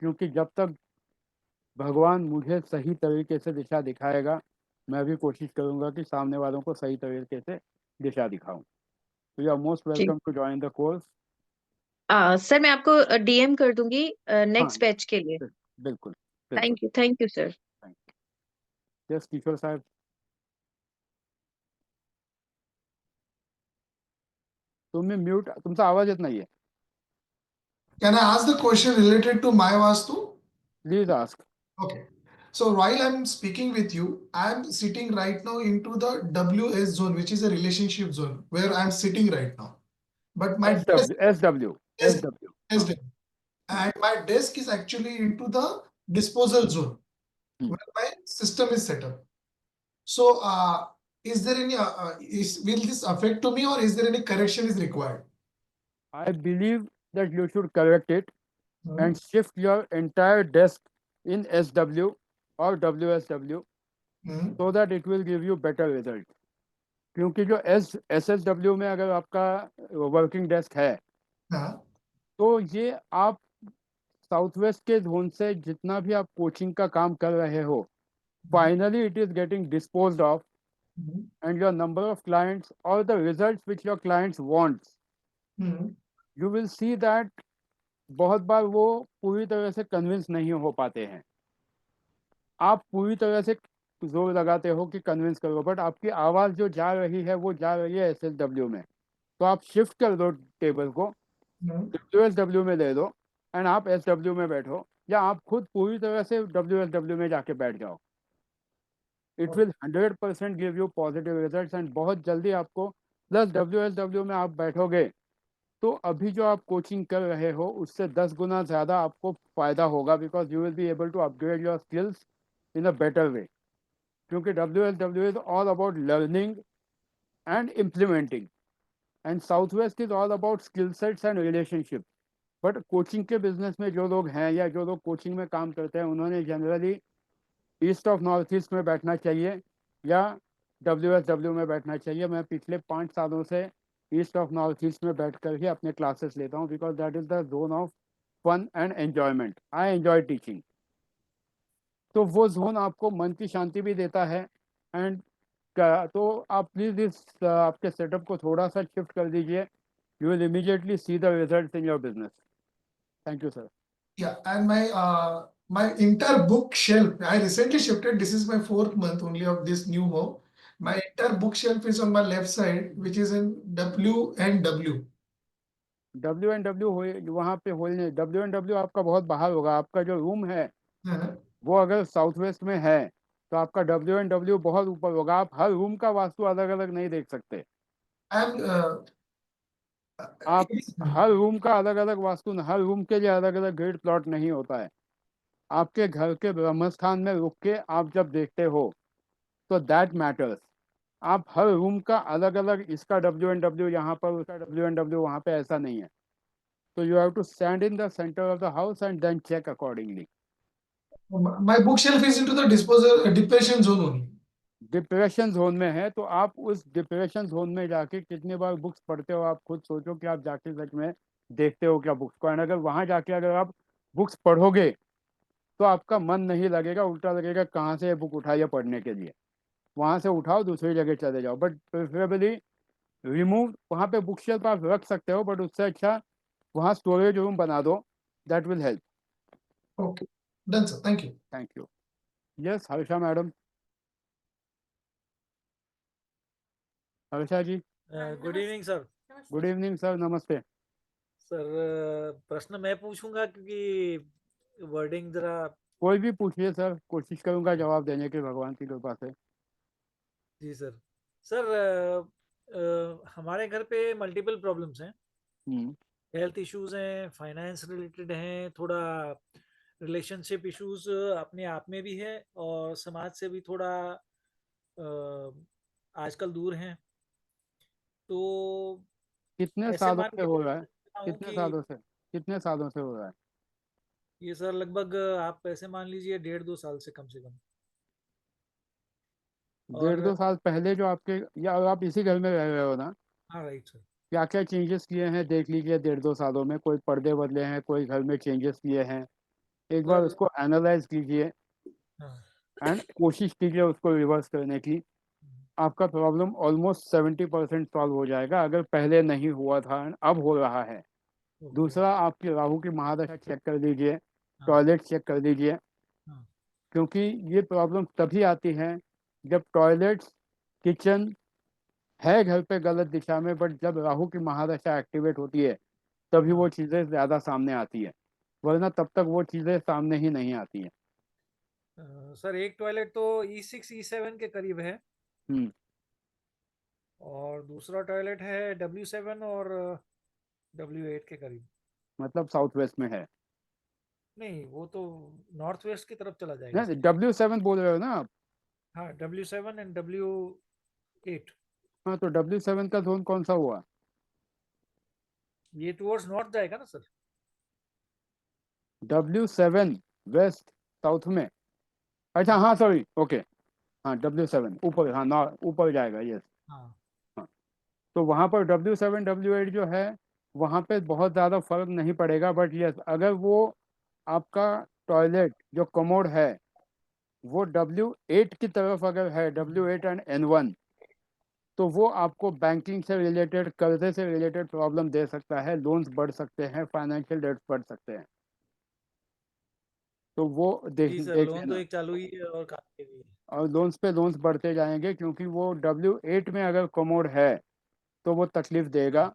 क्योंकि जब तक भगवान मुझे सही तरीके से दिशा दिखाएगा, मैं भी कोशिश करूंगा कि सामने वालों को सही तरीके से दिशा दिखाऊं। तो यू आर मोस्ट जी welcome to join the course. Sir मैं आपको DM कर दूंगी हाँ, नेक्स्ट बैच के लिए। बिल्कुल बिल्कुल। Thank you sir. यस किशोर साहब। तुम्ही म्यूट, तुमचा आवाज येत नाहीये. Can I ask the question related to my Vastu? Please ask. Okay. So while I'm speaking with you, I'm sitting right now into the WS zone, which is a relationship zone, where I'm sitting right now. But my desk SW. is and my desk is actually into the disposal zone, where my system is set up. So, is there any will this affect to me, or is there any correction is required? I believe that you should correct it and shift your entire desk in SW or WSW so that it will give you better result. क्योंकि जो SSW में अगर आपका working desk है हाँ, तो ये आप साउथ वेस्ट के जोन से जितना भी आप कोचिंग का काम कर रहे हो, finally it is getting disposed of, and your number of clients or the results which your clients wants, you will see that बहुत बार वो पूरी तरह से कन्विंस नहीं हो पाते हैं। आप पूरी तरह से जोर लगाते हो कि कन्विंस करो, बट आपकी आवाज़ जो जा रही है वो जा रही है SSW में। तो आप शिफ्ट कर दो टेबल को, WSW में ले दो एंड आप SW में बैठो, या आप खुद पूरी तरह से WSW में जाके बैठ जाओ। It will 100% give you positive results and बहुत जल्दी आपको प्लस WSW में आप बैठोगे तो अभी जो आप कोचिंग कर रहे हो उससे 10 गुना ज़्यादा आपको फ़ायदा होगा, because you will be able to upgrade your skills in a better way. क्योंकि WSW is all about learning and implementing and south west is all about skill sets and relationship. But coaching के business में जो लोग हैं या जो लोग coaching में काम करते हैं उन्होंने generally east of north east में बैठना चाहिए या WSW में बैठना चाहिए। मैं पिछले 5 सालों से ईस्ट ऑफ नॉर्थ ईस्ट में बैठ कर ही अपने क्लासेस लेता हूँ, because that is the zone of fun and enjoyment. I enjoy teaching. तो वो जोन आपको मन की शांति भी देता है एंड तो आप प्लीज़ इस आपके सेटअप को थोड़ा सा शिफ्ट कर दीजिए। You will immediately see the result in your business. Thank you sir. Yeah, and my entire bookshelf, I recently shifted. This is my 4th month only of this new home. My entire bookshelf is on my left side, which is in W and W. WNW वहाँ पे होने, WNW आपका बहुत बाहर होगा। आपका जो room है हाँ, वो अगर साउथ वेस्ट में है तो आपका WNW बहुत ऊपर होगा। आप हर रूम का वास्तु अलग अलग नहीं देख सकते। and आप हर रूम का अलग अलग वास्तु, हर रूम के लिए अलग अलग ग्रिड प्लॉट नहीं होता है। आपके घर के ब्रह्मस्थान में रुक के आप जब देखते हो तो दैट मैटर्स। आप हर रूम का अलग अलग, इसका WNW यहाँ पर, उसका WNW वहाँ पे, ऐसा नहीं है। तो you have to stand in the center of the house and then check accordingly. my bookshelf is into the depression zone only. Depression zone में है तो आप उस डिप्रेशन जोन में जाके कितनी बार बुक्स पढ़ते हो, आप खुद सोचो कि आप जाके सच में देखते हो क्या बुक्स को। एंड अगर वहाँ जाके अगर आप बुक्स पढ़ोगे तो आपका मन नहीं लगेगा, उल्टा लगेगा कहाँ से ये बुक उठाइए पढ़ने के लिए। वहाँ से उठाओ, दूसरी जगह चले जाओ। बट प्रेफरेबली रिमूव, वहाँ पे बुक शेल्फ आप रख सकते हो, बट उससे अच्छा वहाँ स्टोरेज रूम बना दो। That will help. Okay, done, sir. Thank you. Thank you. Yes Harsha madam. Harsha ji. Good evening sir. Good evening sir, नमस्ते सर प्रश्न मैं पूछूंगा क्योंकि वर्डिंग जरा कोई भी पूछिए सर, कोशिश करूंगा जवाब देने की भगवान की कृपा से। जी सर। सर हमारे घर पे मल्टीपल प्रॉब्लम्स हैं, हम्म, हेल्थ इश्यूज हैं, फाइनेंस रिलेटेड हैं, थोड़ा रिलेशनशिप इश्यूज अपने आप में भी है और समाज से भी थोड़ा आजकल दूर हैं। तो कितने ऐसे सालों मान से के हो रहा है? चलता हूँ कितने कि सालों से, कितने सालों से हो रहा है? ये सर लगभग आप ऐसे मान लीजिए 1.5-2 साल से कम से कम। डेढ़ और दो साल पहले जो आपके, या आप इसी घर में रह रहे हो ना? हाँ राइट सर। क्या क्या चेंजेस किए हैं देख लीजिए 1.5-2 सालों में। कोई पर्दे बदले हैं, कोई घर में चेंजेस किए हैं, एक बार सर उसको एनालाइज कीजिए हाँ एंड कोशिश कीजिए उसको रिवर्स करने की। आपका प्रॉब्लम ऑलमोस्ट 70% सॉल्व हो जाएगा अगर पहले नहीं हुआ था and अब हो रहा है। ओके। दूसरा, आपकी राहु की महादशा चेक कर लीजिए, हाँ टॉयलेट चेक कर लीजिए, हाँ क्योंकि ये प्रॉब्लम तभी आती है जब टॉयलेट्स, किचन है घर पे गलत दिशा में, बट जब राहु की महादशा एक्टिवेट होती है तभी वो हाँ। चीज़ें ज़्यादा सामने आती है, वरना तब तक वो चीज़ें सामने ही नहीं आती हैं। सर एक टॉयलेट तो E6 E7 के करीब है हम्म, और दूसरा टॉयलेट है W7 और W8 के करीब। मतलब साउथ वेस्ट में है। नहीं वो तो नॉर्थ वेस्ट की तरफ चला जाएगा सर। W7 बोल रहे हो ना आप? हाँ W7 एंड W8। हाँ, तो W7 का जोन कौन सा हुआ? ये टुवर्ड्स नॉर्थ जाएगा ना सर। W7 वेस्ट, साउथ में? अच्छा, हाँ सॉरी, ओके। हाँ, W7 ऊपर, हाँ नॉर्थ ऊपर जाएगा, यस। हाँ हाँ, तो वहाँ पर W7 W8 जो है, वहाँ पे बहुत ज़्यादा फर्क नहीं पड़ेगा, बट यस अगर वो आपका टॉयलेट जो कमोड है वो W8 की तरफ अगर है, W8 एंड N1, तो वो आपको बैंकिंग से रिलेटेड, कर्जे से रिलेटेड प्रॉब्लम दे सकता है, लोन्स बढ़ सकते हैं, फाइनेंशियल डेट्स बढ़ सकते हैं। तो वो देख जी सर, देख लोन तो लेना। एक चालू ही है और काफी भी है। और लोन्स पे लोन्स बढ़ते जाएंगे, क्योंकि वो W8 में अगर कमोड है तो वो तकलीफ देगा।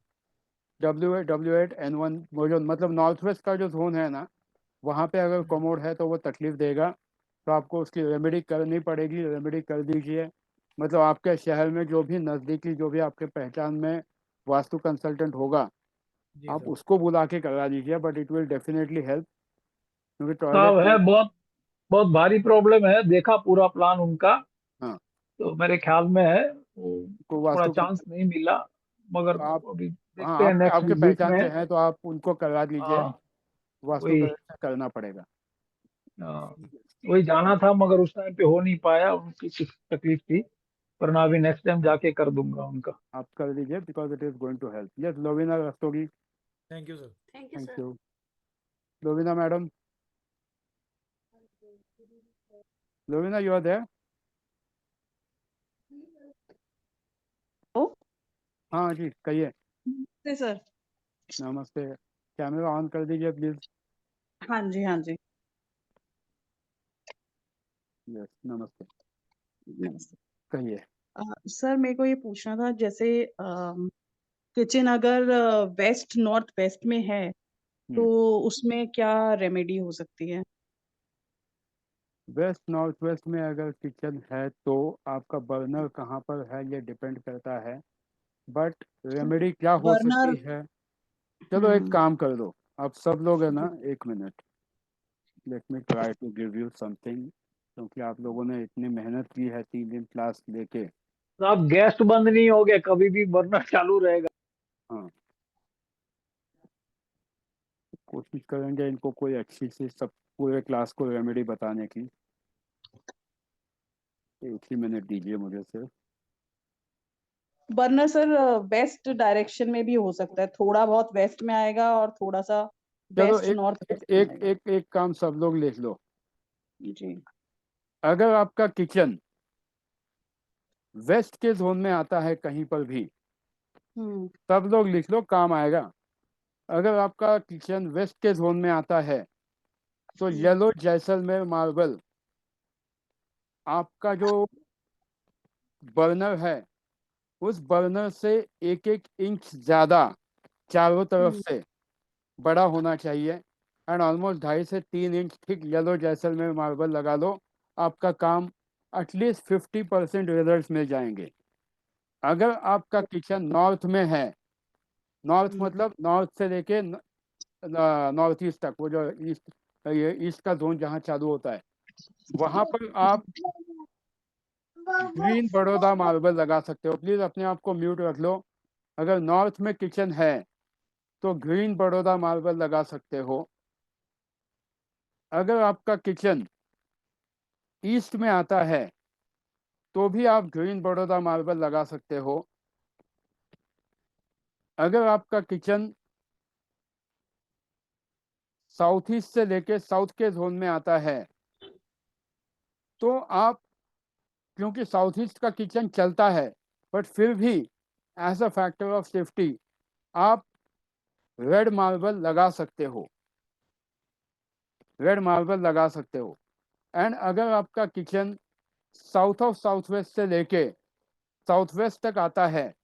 W8 N1 वो जो मतलब नॉर्थ वेस्ट का जो जोन है ना, वहाँ पे अगर कमोड है तो वो तकलीफ देगा। तो आपको उसकी रेमेडी करनी पड़ेगी, रेमेडी कर दीजिए। मतलब आपके शहर में जो भी नज़दीकी, जो भी आपके पहचान में वास्तु कंसल्टेंट होगा, जी आप सर। उसको बुला के करा दीजिए, but it will definitely help, क्योंकि टॉयलेट साहब है, तो, बहुत बहुत भारी प्रॉब्लम है, देखा पूरा प्लान उनका, हाँ, तो मेरे ख्याल में है वो को थोड़ा वास्तु चांस नहीं मिला, मगर तो आप, अभी हाँ देखते हैं नेक्स्ट आपके वीक पहचान में। के हैं तो आप उनको करा दीजिए। हाँ वास्तु वही, करना पड़ेगा। हाँ, वही जाना था मगर उस टाइम पे हो नहीं पाया, उनकी कुछ तकलीफ थी, वरना अभी नेक्स्ट टाइम जाके कर दूंगा उनका। आप कर दीजिए, because it is going to help. Yes, Lovina Rastogi. Thank you sir. Thank you. Lovina madam, Lovina you are there? हाँ जी, कहिए। नमस्ते सर। नमस्ते, कैमरा ऑन कर दीजिए प्लीज। हाँ जी, हाँ जी। यस, नमस्ते, नमस्ते। कहिए। सर मेरे को ये पूछना था, जैसे किचन अगर वेस्ट नॉर्थ वेस्ट में है तो उसमें क्या रेमेडी हो सकती है? वेस्ट नॉर्थ वेस्ट में अगर किचन है तो आपका बर्नर कहाँ पर है ये डिपेंड करता है, बट रेमेडी क्या हो बर्नर। सकती है? चलो एक काम कर दो, आप सब लोग है ना, जी। 1 minute, let me try to give you something, क्योंकि आप लोगों ने इतनी मेहनत की है 3 दिन क्लास लेके। साहब गेस्ट बंद नहीं हो गए, कभी भी बर्नर चालू रहेगा। हाँ, कोशिश करेंगे इनको कोई अच्छी सी सब पूरे क्लास को रेमेडी बताने की। 1 ही मिनट दीजिए मुझे सिर्फ। बर्नर सर वेस्ट डायरेक्शन में भी हो सकता है, थोड़ा बहुत वेस्ट में आएगा और थोड़ा सा चलो वेस्ट एक नॉर्थ एक वेस्ट में एक आएगा। एक, एक काम सब लोग लिख लो। जी। अगर आपका किचन वेस्ट के जोन में आता है कहीं पर भी, हम्म। सब लोग लिख लो, काम आएगा। अगर आपका किचन वेस्ट के जोन में आता है तो येलो जैसलमेर मार्बल, आपका जो बर्नर है उस बर्नर से 1-1 इंच ज्यादा चारों तरफ हम्म। से बड़ा होना चाहिए। एंड ऑलमोस्ट 2.5 से 3 inch thick yellow Jaisalmer marble लगा लो, आपका काम एटलीस्ट 50% रिजल्ट मिल जाएंगे। अगर आपका किचन नॉर्थ में है, नॉर्थ मतलब नॉर्थ से लेके नॉर्थ ईस्ट तक, वो जो ईस्ट, ये ईस्ट का जोन जहाँ चालू होता है, वहां पर आप ग्रीन बड़ौदा मार्बल लगा सकते हो। प्लीज अपने आप को म्यूट रख लो। अगर नॉर्थ में किचन है तो ग्रीन बड़ौदा मार्बल लगा सकते हो। अगर आपका किचन ईस्ट में आता है तो भी आप ग्रीन बड़ौदा मार्बल लगा सकते हो। अगर आपका किचन साउथ ईस्ट से लेके साउथ के जोन में आता है तो आप, क्योंकि साउथ ईस्ट का किचन चलता है, बट फिर भी as a factor of safety आप रेड मार्बल लगा सकते हो, रेड मार्बल लगा सकते हो। एंड अगर आपका kitchen south of south waste से लेके साउथ वेस्ट तक आता है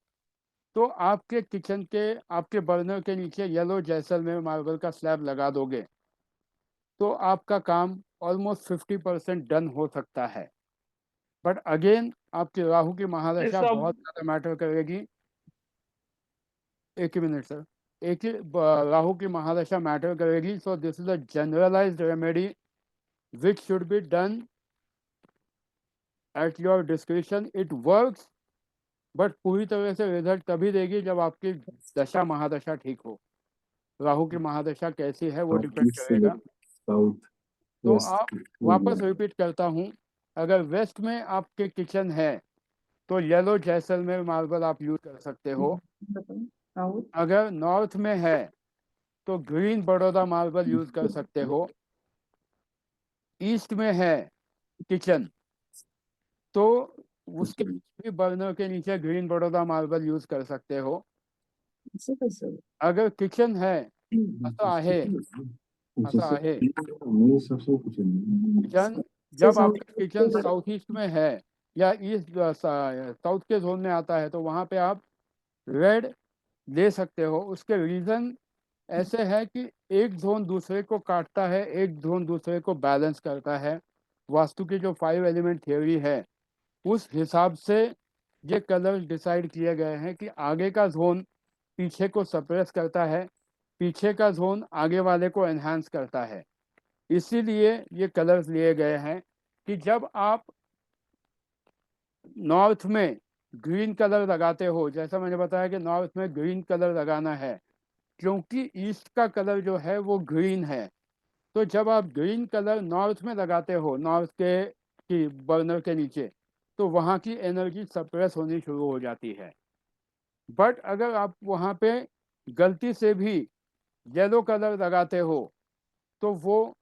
तो आपके किचन के, आपके बर्नर के नीचे येलो जैसलमेर मार्बल का स्लैब लगा दोगे तो आपका काम ऑलमोस्ट 50% डन हो सकता है। बट अगेन आपके राहु की महादशा सब बहुत ज़्यादा मैटर करेगी। एक ही मिनट सर, एक ही राहु की महादशा मैटर करेगी। So this is a generalized remedy which should be done at your description. It works, but पूरी तरह से रिजल्ट तभी देगी जब आपकी दशा महादशा ठीक हो। राहु की महादशा कैसी है वो डिपेंड करेगा। तो आप, वापस रिपीट करता हूँ, अगर वेस्ट में आपके किचन है तो येलो जैसलमेर मार्बल आप यूज कर सकते हो। अगर नॉर्थ में है तो ग्रीन बड़ौदा मार्बल यूज कर सकते हो। ईस्ट में है किचन तो उसके भी बर्नर के नीचे ग्रीन बड़ौदा मार्बल यूज कर सकते हो। अगर किचन है, असं आहे, असं आहे, किचन, जब आपका किचन साउथ ईस्ट में है या ईस्ट साउथ के जोन में आता है तो वहाँ पे आप रेड ले सकते हो। उसके रीज़न ऐसे है कि एक जोन दूसरे को काटता है, एक जोन दूसरे को बैलेंस करता है। वास्तु की जो 5 एलिमेंट थ्योरी है उस हिसाब से ये कलर डिसाइड किए गए हैं कि आगे का जोन पीछे को सप्रेस करता है, पीछे का जोन आगे वाले को एनहांस करता है। इसीलिए ये कलर्स लिए गए हैं कि जब आप नॉर्थ में ग्रीन कलर लगाते हो, जैसा मैंने बताया कि नॉर्थ में ग्रीन कलर लगाना है क्योंकि ईस्ट का कलर जो है वो ग्रीन है। तो जब आप ग्रीन कलर नॉर्थ में लगाते हो, नॉर्थ के की बर्नर के नीचे, तो वहाँ की एनर्जी सप्रेस होनी शुरू हो जाती है। बट अगर आप वहाँ पे गलती से भी येलो कलर लगाते हो तो वो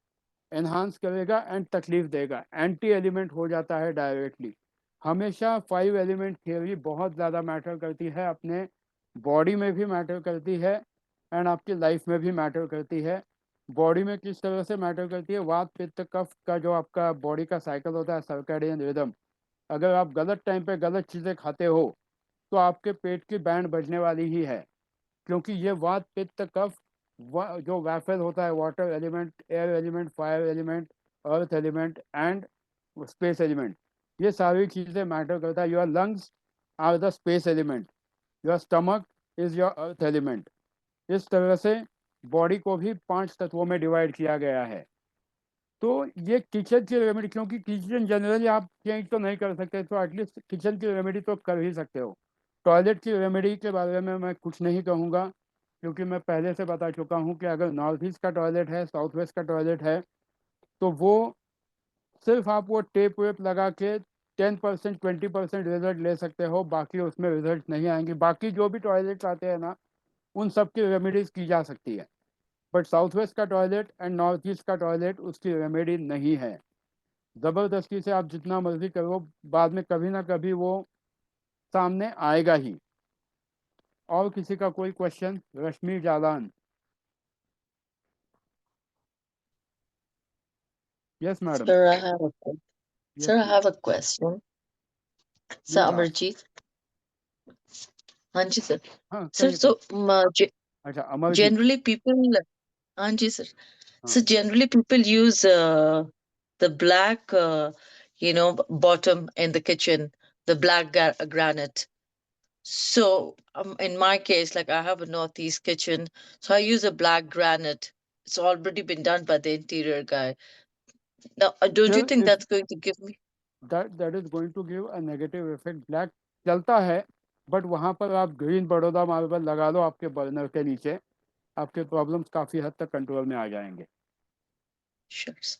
एनहांस करेगा एंड तकलीफ देगा, एंटी एलिमेंट हो जाता है डायरेक्टली। हमेशा 5 एलिमेंट थ्योरी बहुत ज़्यादा मैटर करती है, अपने बॉडी में भी मैटर करती है एंड आपकी लाइफ में भी मैटर करती है। बॉडी में किस तरह से मैटर करती है, वात पित्त कफ का जो आपका बॉडी का साइकिल होता है, सर्कैडियन रिदम, अगर आप गलत टाइम पे गलत चीज़ें खाते हो तो आपके पेट की बैंड बजने वाली ही है। क्योंकि ये वात पित्त कफ जो वैफल होता है, water element, air element, fire element, earth element and space element, ये सारी चीज़ें मैटर करता है। Your lungs are the space element, your stomach is your earth element. इस तरह से बॉडी को भी 5 तत्वों में डिवाइड किया गया है। तो ये किचन की रेमेडी, क्योंकि किचन जनरली आप चेंज तो नहीं कर सकते, तो एटलीस्ट किचन की रेमेडी तो कर ही सकते हो। टॉयलेट की रेमेडी के बारे में मैं कुछ नहीं कहूँगा क्योंकि मैं पहले से बता चुका हूँ कि अगर नॉर्थ ईस्ट का टॉयलेट है, साउथ वेस्ट का टॉयलेट है, तो वो सिर्फ आप वो टेप वेप लगा के 10% 20% रिजल्ट ले सकते हो, बाकी उसमें रिजल्ट नहीं आएंगे। बाकी जो भी टॉयलेट्स आते हैं ना, उन सब की रेमेडीज की जा सकती है, बट साउथ वेस्ट का टॉयलेट एंड नॉर्थ ईस्ट का टॉयलेट उसकी रेमेडी नहीं है। ज़बरदस्ती से आप जितना मर्जी करो, बाद में कभी ना कभी वो सामने आएगा ही। और किसी का कोई question? Rashmi Jalan. Yes madam. Sir, I have a Yes, sir, I please. have a question. Please Sir, ask. Amarjeet. हाँ जी sir. हाँ Sir, कहिए so अच्छा, अमरजीत। generally people, हाँ जी sir. So हाँ generally people use the black, bottom in the kitchen, the black granite. So in my case, like I have a northeast kitchen, so I use a black granite. It's already been done by the interior guy. Now, don't you still think if that's going to give me? that is going to give a negative effect. Black चलता है, but वहां पर आप green Baroda marble लगा लो आपके burner के नीचे, आपके प्रॉब्लम्स काफी हद तक कंट्रोल में आ जाएंगे। Sure. Sir.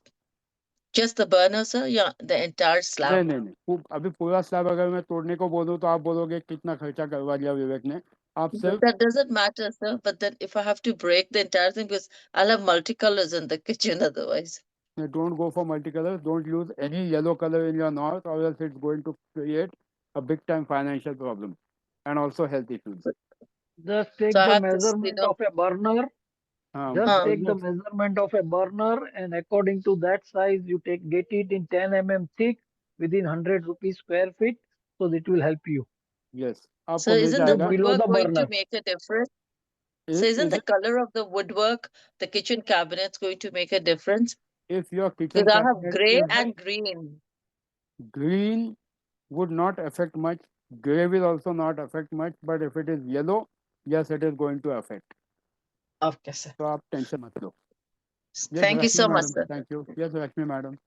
Just the burner, sir? Yeah, the entire slab. नहीं, अभी पूरा स्लैब अगर मैं तोड़ने को बोलूँ तो आप बोलोगे कितना खर्चा करवा लिया विवेक ने। आप But सिर्फ that doesn't matter, sir. But then if I have to break the entire thing, because I'll have multicolors in the kitchen otherwise. don't go for multicolor, don't use any yellow color in your north, or else it's going to create a big time financial problem and also health issues. Just take So I the have this, measurement of a burner. हाँ, Just हाँ. take the almost measurement of a burner, and according to that size, you get it in 10 mm thick within 100 rupees square feet. So that will help you. yes, So आपको मिल isn't the जाएगा। below woodwork the going to burner. make a difference? So isn't the color of the woodwork, the kitchen cabinets, going to make a difference? if your kitchen Because I have cabinet gray is and green. green, would not affect much. Gray will also not affect much, but if it is yellow, yes, it is going to affect. Okay, sir. तो आप tension मत लो। Yes, Thank you Rashmi so much, madam, sir. thank you. Yes, Rashmi madam.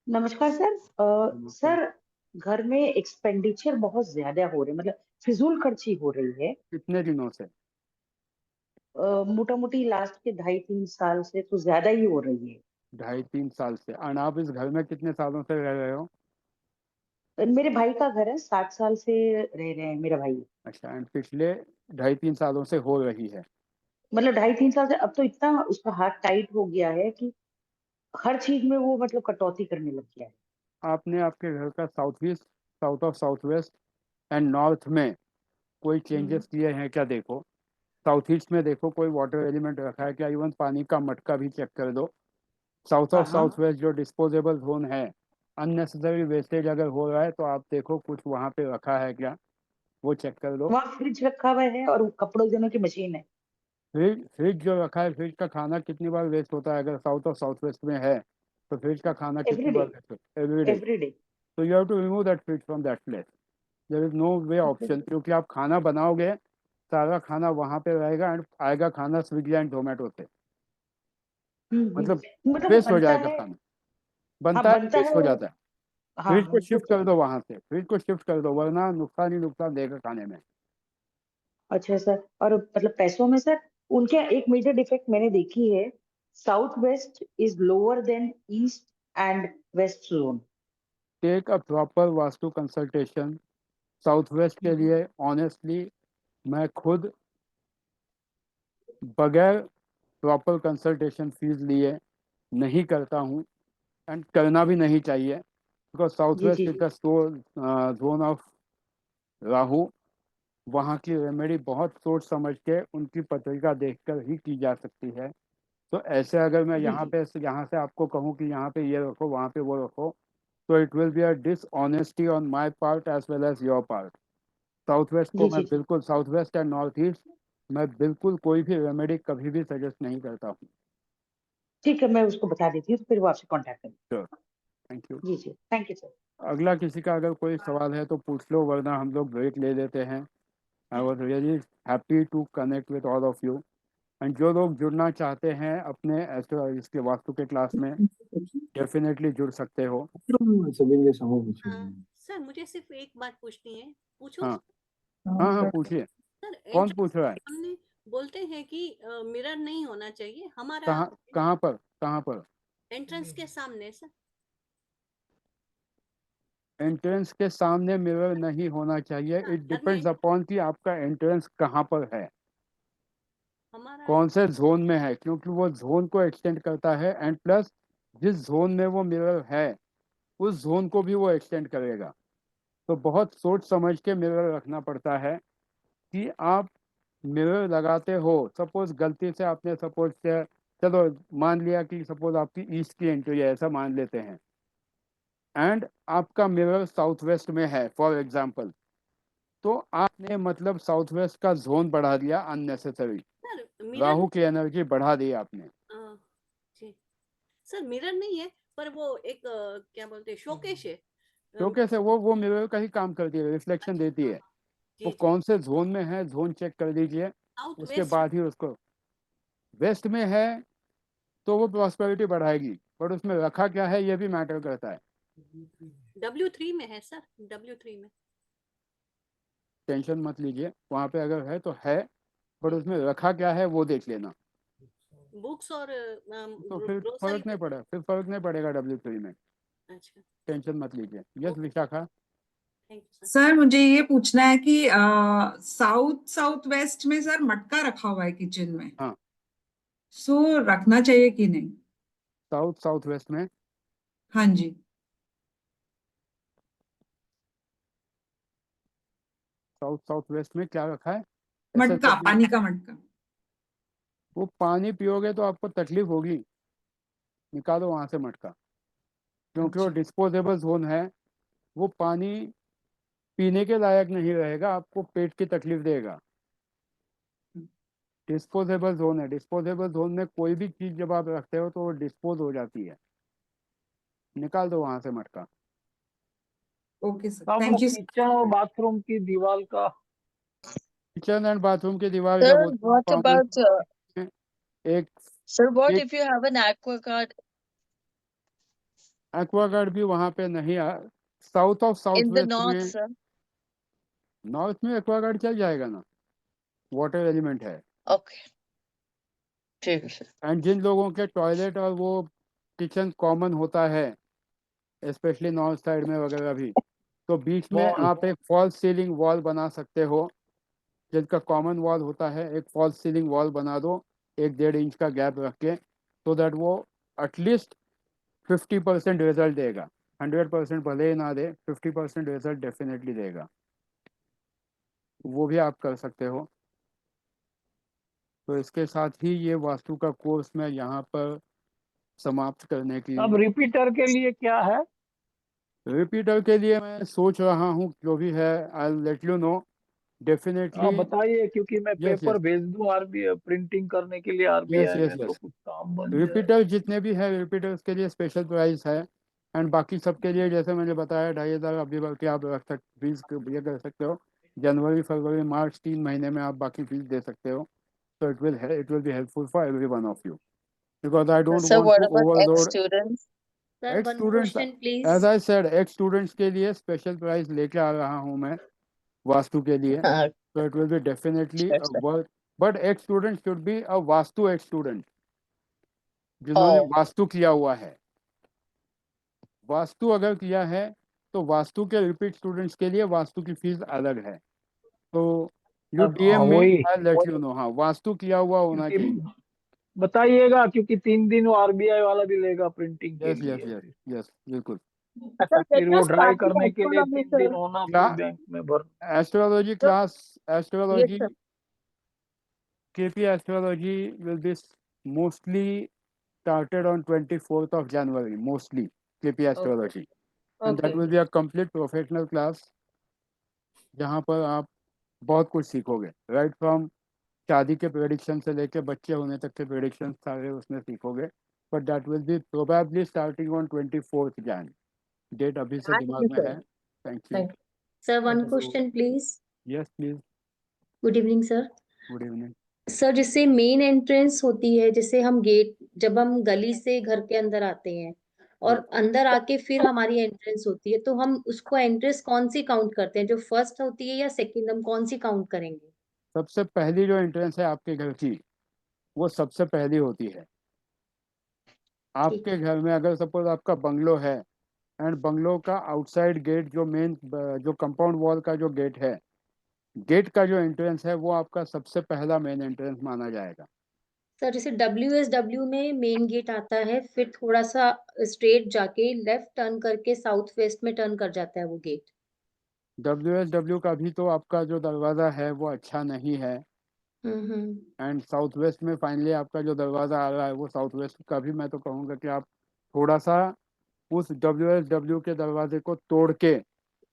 नमस्कार sir. नमस्ते। Sir, घर में expenditure बहुत ज्यादा हो रहे, मतलब फिजूल खर्ची हो रही है। कितने दिनों से? मोटा मोटी लास्ट के 2.5-3 साल से तो ज्यादा ही हो रही है। 2.5-3 साल से। और आप इस घर में कितने सालों से रह रहे हो? मेरे भाई का घर है, 60 साल से रह रहे हैं मेरा भाई। अच्छा, एंड पिछले 2.5-3 सालों से हो रही है। मतलब 2.5-3 साल से अब तो इतना उसका हाथ टाइट हो गया है कि हर चीज में वो मतलब कटौती करने लग गया है। आपने आपके घर का south east, south of south west and north में कोई चेंजेस किए हैं क्या? देखो, साउथ ईस्ट में देखो कोई वाटर एलिमेंट रखा है क्या? इवन पानी का मटका भी चेक कर दो। साउथ ऑफ साउथ वेस्ट जो डिस्पोजेबल जोन है, अननेसेसरी वेस्टेज अगर हो रहा है तो आप देखो कुछ वहाँ पे रखा है क्या, वो चेक कर लो। वहाँ फ्रिज रखा हुआ है और कपड़ों धोने की मशीन है। फ्रिज जो रखा है, फ्रिज का खाना कितनी बार वेस्ट होता है? अगर साउथ ऑफ साउथ वेस्ट में है तो फ्रिज का खाना कितनी बार वेस्ट होता है? Every day. Every day. तो you have to remove that fridge from that place. There is no way option, क्योंकि आप खाना बनाओगे, सारा खाना वहाँ पे रहेगा एंड आएगा खाना स्विगी एंड जोमेटो से, मतलब वेस्ट हो बनता जाएगा है। खाना। हाँ, बनता है, बनता वेस्ट है हो वो। जाता है। हाँ फ्रिज को वो शिफ्ट तो कर दो वहाँ से, फ्रिज को शिफ्ट कर दो, वरना नुकसान ही नुकसान देगा खाने में। अच्छा सर, और मतलब पैसों में सर उनके एक मेजर डिफेक्ट मैंने देखी है, south west is lower than east and west zone. Take a proper Vastu consultation. South west के लिए ऑनेस्टली मैं खुद बगैर प्रॉपर कंसल्टेशन फीस लिए नहीं करता हूँ, एंड करना भी नहीं चाहिए, because south west is the zone of Rahu. वहाँ की रेमेडी बहुत सोच समझ के उनकी पत्रिका देखकर ही की जा सकती है। तो ऐसे अगर मैं यहाँ से आपको कहूँ कि यहाँ पे ये रखो, वहाँ पे वो रखो, तो it will be a dishonesty on my part as well as your part. South west को मैं बिल्कुल, south west and north east मैं बिल्कुल कोई भी रेमेडी कभी भी सजेस्ट नहीं करता हूँ। ठीक है, मैं उसको बता देती हूँ, तो फिर वो आपसे कॉन्टैक्ट करेंगे। Sure, thank you. जी थैंक यू सर। अगला किसी का अगर कोई सवाल है तो पूछ लो, वरना हम लोग ब्रेक ले लेते हैं। I was really happy to connect with all of you, and जो लोग जुड़ना चाहते हैं अपने इसके वास्तु के क्लास में, डेफिनेटली जुड़ सकते हो। सर मुझे सिर्फ एक बात पूछनी है, पूछूं? हाँ हाँ पूछिए। सर कौन पूछ रहा है? हमने बोलते हैं कि मिरर नहीं होना चाहिए हमारा कहाँ पर? एंट्रेंस के सामने सर। एंट्रेंस के सामने मिरर नहीं होना चाहिए। इट डिपेंड्स अपॉन कि आपका एंट्रेंस कहाँ पर है, हमारा कौन से जोन में है, क्योंकि वो जोन को एक्सटेंड करता है, एंड प्लस जिस जोन में वो मिरर है उस जोन को भी वो एक्सटेंड करेगा। तो बहुत सोच समझ के मिरर रखना पड़ता है कि आप मिरर लगाते हो। सपोज गलती से आपने सपोज से, चलो मान लिया कि सपोज आपकी ईस्ट की एंट्री है, ऐसा मान लेते हैं, एंड आपका मिरर साउथ वेस्ट में है फॉर एग्जांपल, तो आपने मतलब साउथ वेस्ट का जोन बढ़ा दिया अननेसेसरी, राहु की एनर्जी बढ़ा दी आपने। सर मिरर नहीं है, पर वो एक क्या बोलते हैं, शोकेश है। शोकेस है, वो मिरर का ही काम करती है, रिफ्लेक्शन देती है। वो जी जी। कौन से जोन में है, जोन चेक कर लीजिए, साउथ उसके वेस्ट। बाद ही उसको। वेस्ट में है तो वो प्रॉस्पेरिटी बढ़ाएगी, पर उसमें रखा क्या है ये भी मैटर करता है। W3 में है सर, W3 में। टेंशन मत लीजिए, वहाँ पे अगर है तो है, पर उसमें रखा क्या है वो देख लेना। बुक्स और तो फिर ग्रोसरी फर्क नहीं पड़ा, फिर फर्क नहीं पड़ेगा W3 में। अच्छा, टेंशन मत लीजिए। Yes Vishakha. Thank you sir. Sir मुझे ये पूछना है कि साउथ साउथ वेस्ट में सर मटका रखा हुआ है किचन में, हाँ, सो रखना चाहिए कि नहीं? साउथ साउथ वेस्ट में हाँ जी। साउथ साउथ वेस्ट में क्या रखा है? ऐसे मटका, पानी का मटका। वो पानी पियोगे तो आपको तकलीफ होगी, निकालो वहां से मटका, क्योंकि वो अच्छा। डिस्पोजेबल जोन है। वो पानी पीने के लायक नहीं रहेगा, आपको पेट की तकलीफ देगा। डिस्पोजेबल जोन है, डिस्पोजेबल जोन में कोई भी चीज जब आप रखते हो तो वो डिस्पोज हो जाती है, निकाल दो वहां से मटका। ओके सर, अब वो थैंक यू। किचन और बाथरूम की दीवार का किचन एंड बाथरूम की दीवार जब Sir, होती है what कॉमन, about, एक sir, what एक if you have an aquaguard Aquaguard भी वहां पे नहीं आ। South of south in the west north, में, sir? नॉर्थ में एक्वागार्ड चल जाएगा ना, वाटर एलिमेंट है। Okay, ठीक है sir. एंड जिन लोगों के टॉयलेट और वो किचन कॉमन होता है, स्पेशली नॉर्थ साइड में वगैरह भी, तो बीच में वॉल। आप एक फॉल्स सीलिंग वॉल बना सकते हो। जिनका कॉमन वॉल होता है, एक फॉल्स सीलिंग वॉल बना दो 1-1.5 इंच का गैप रख के, सो दैट वो एटलीस्ट 50% रिजल्ट देगा। 100% भले ही ना दे, 50% रिजल्ट डेफिनेटली देगा। वो भी आप कर सकते हो। तो इसके साथ ही ये वास्तु का कोर्स मैं यहाँ पर समाप्त करने की। अब रिपीटर के लिए क्या है? रिपीटर के लिए मैं सोच रहा हूँ, जो भी है I let you know definitely. आप बताइए, क्योंकि मैं यस पेपर यस भेज दूं आरबीआई प्रिंटिंग करने के लिए यस आरबीआई यस में, तो यस कुछ काम बन जाए। रिपीटर जितने भी है, रिपीटर्स के लिए स्पेशल प्राइस है। एंड बाकी सबके लिए जैसे मैंने बताया 2,500 अभी बल्कि आप रख सकते, फीस ये कर सकते हो। जनवरी फरवरी मार्च 3 महीने में आप बाकी फीस दे सकते हो। So it will be helpful for every one of you, because I don't Sir, want what to about overload ex-students? Sir ex one students. Question please. As I said, ex students के लिए special price लेके आ रहा हूँ मैं वास्तु के लिए। So it will be definitely Sure, a sir. work, but ex student should be a vastu ex student, जिन्होंने Oh, vastu किया हुआ है। वास्तु अगर किया है तो वास्तु के रिपीट स्टूडेंट्स के लिए वास्तु की फीस अलग है। तो यू डीएम मी, वही आई लेट यू नो। हाँ, वास्तु किया हुआ होना क्योंकि चाहिए। बताइएगा, क्योंकि 3 दिन वो आरबीआई वाला भी लेगा प्रिंटिंग के यस यस लिए, यस यस बिल्कुल। sir, फिर let वो us ड्राई start with करने के लिए astronomy, 3 दिन sir. होना, क्या? फिर बैंक में भर। Astrology Sir, class, yes, astrology, sir. KP astrology will be mostly started on 24th of January, mostly KP Okay. astrology, and that Okay. will be a complete professional class जहाँ पर आप बहुत कुछ सीखोगे, राइट फ्रॉम शादी के prediction से लेके बच्चे होने तक के प्रेडिक्शन सारे उसमें सीखोगे। But that will be probably starting on 24th Jan। Date अभी से Thank दिमाग you, में sir. है। Thank you. Thank you. Sir one So, question please. Yes please. Good evening sir. Good evening. सर जैसे मेन एंट्रेंस होती है, जैसे हम गेट, जब हम गली से घर के अंदर आते हैं और अंदर आके फिर हमारी एंट्रेंस होती है, तो हम उसको एंट्रेंस कौन सी काउंट करते हैं, जो फर्स्ट होती है या सेकंड, हम कौन सी काउंट करेंगे? सबसे पहली जो एंट्रेंस है आपके घर की, वो सबसे पहली होती है। ठीक आपके है। घर में अगर सपोज आपका बंगलो है, एंड बंगलो का आउटसाइड गेट, जो मेन जो कंपाउंड वॉल का जो गेट है, गेट का जो एंट्रेंस है वो आपका सबसे पहला मेन एंट्रेंस माना जाएगा। सर जैसे WSW में मेन गेट आता है, फिर थोड़ा सा स्ट्रेट जाके लेफ्ट टर्न करके साउथ वेस्ट में टर्न कर जाता है वो गेट। WSW का भी तो आपका जो दरवाज़ा है वो अच्छा नहीं है, हम्म। एंड साउथ वेस्ट में फाइनली आपका जो दरवाज़ा आ रहा है वो साउथ वेस्ट का भी मैं तो कहूँगा कि आप थोड़ा सा उस WSW के दरवाजे को तोड़ के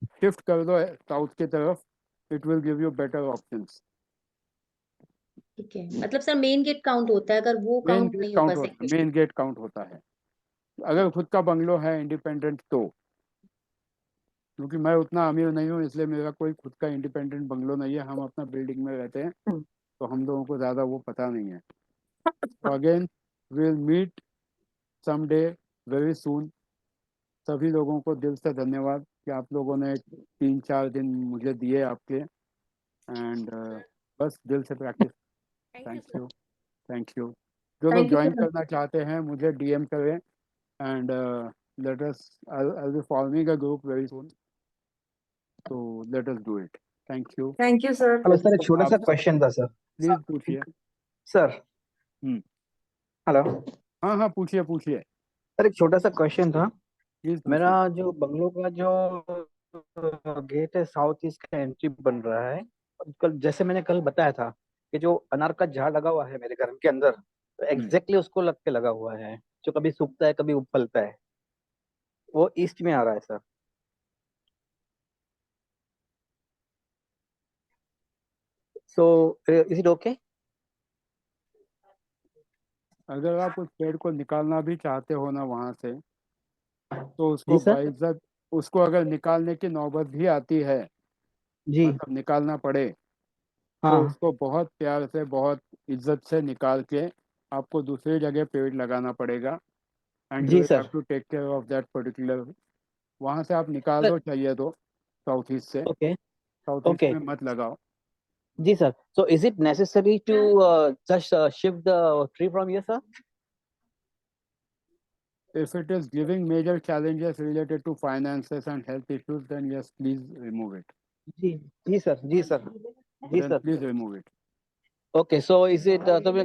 शिफ्ट कर दो साउथ की तरफ। It will give you better options. ठीक है, मतलब सर मेन गेट काउंट होता है, अगर वो मेन काउंट गेट नहीं काउंट होगा होता है, सेकंड। मेन गेट काउंट होता है। अगर खुद का बंगलो है इंडिपेंडेंट तो, क्योंकि मैं उतना अमीर नहीं हूँ इसलिए मेरा कोई खुद का इंडिपेंडेंट बंगलो नहीं है, हम अपना बिल्डिंग में रहते हैं, तो हम लोगों को ज़्यादा वो पता नहीं है। तो again will meet someday very soon. सभी लोगों को दिल से धन्यवाद कि आप लोगों ने 3-4 दिन मुझे दिए आपके, एंड बस दिल से practice. Thank you thank sir. You. जो लोग Thank you, ज्वाइन sir. करना चाहते हैं मुझे DM करें, and let us I'll be forming a group very soon, so let us do it. Thank you. Thank you sir. Hello sir, एक छोटा सा आप क्वेश्चन था सर। प्लीज पूछिए। सर हम्म। हेलो हाँ हाँ पूछिए पूछिए, सर, एक छोटा सा क्वेश्चन था। प्लीज मेरा पूछिए। जो बंगलो का जो गेट है, साउथ ईस्ट का एंट्री बन रहा है। और कल जैसे मैंने कल बताया था कि जो अनार का झाड़ लगा हुआ है मेरे घर के अंदर, तो एग्जैक्टली उसको लग के लगा हुआ है, जो कभी सूखता है कभी फलता है, वो ईस्ट में आ रहा है sir. So is it okay? अगर आप उस पेड़ को निकालना भी चाहते हो ना वहां से, तो जी उसको सर। बाइज्जत, उसको अगर निकालने की नौबत भी आती है, जी मतलब निकालना पड़े, तो हाँ। उसको बहुत प्यार से बहुत इज्जत से निकाल के आपको दूसरी जगह पेड़ लगाना पड़ेगा, एंड यू जी will have sir. To take care of that particular. वहां से आप निकाल सर दो चाहिए तो, साउथ ईस्ट से, ओके साउथ ईस्ट ओके। में मत लगाओ। जी sir, so is it necessary to just shift the tree from here sir? If it is giving major challenges related to finances and health issues, then yes, please remove it. जी जी sir, जी sir, जी Then sir. please remove it. Okay, so is it, तो मैं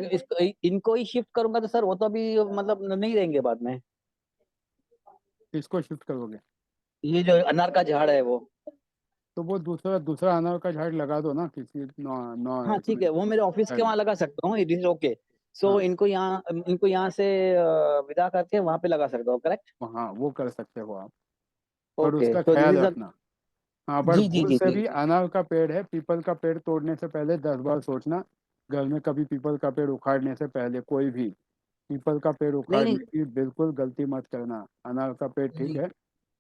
इनको ही shift करूंगा तो sir वो तो अभी मतलब नहीं रहेंगे बाद में। किसको शिफ्ट करोगे? ये जो अनार का झाड़ है वो। तो वो दूसरा दूसरा अनार का झाड़ लगा दो ना किसी नौ नौ हाँ ठीक है, वो मेरे ऑफिस के साइड में। वहाँ लगा सकता हूँ, इट इज ओके। सो हाँ इनको यहाँ से विदा करके वहाँ पे लगा सकता हूँ, करेक्ट? हाँ वो कर सकते हो आप, पर ओके, उसका सो दिस ख्याल इज अ। रखना। हाँ पर जी जी भूल जी से जी। भी अनार का पेड़ है, पीपल का पेड़ तोड़ने से पहले 10 बार सोचना। घर में कभी पीपल का पेड़ उखाड़ने से पहले कोई भी पीपल का पेड़ नहीं उखाड़ने नहीं। की बिल्कुल गलती मत करना। अनार का पेड़ ठीक जी है,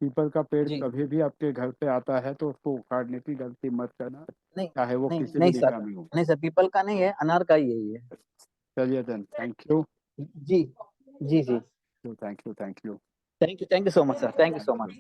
पीपल का पेड़ जी। कभी भी आपके घर पे आता है तो उसको उखाड़ने की गलती मत करना, नहीं चाहे वो नहीं किसी भी नहीं सर, दिशा में हो। नहीं सर, पीपल का नहीं है, अनार का ही है ये। चलिए देन, थैंक यू। जी जी जी। Thank you thank you. Thank you so much sir, thank you so much.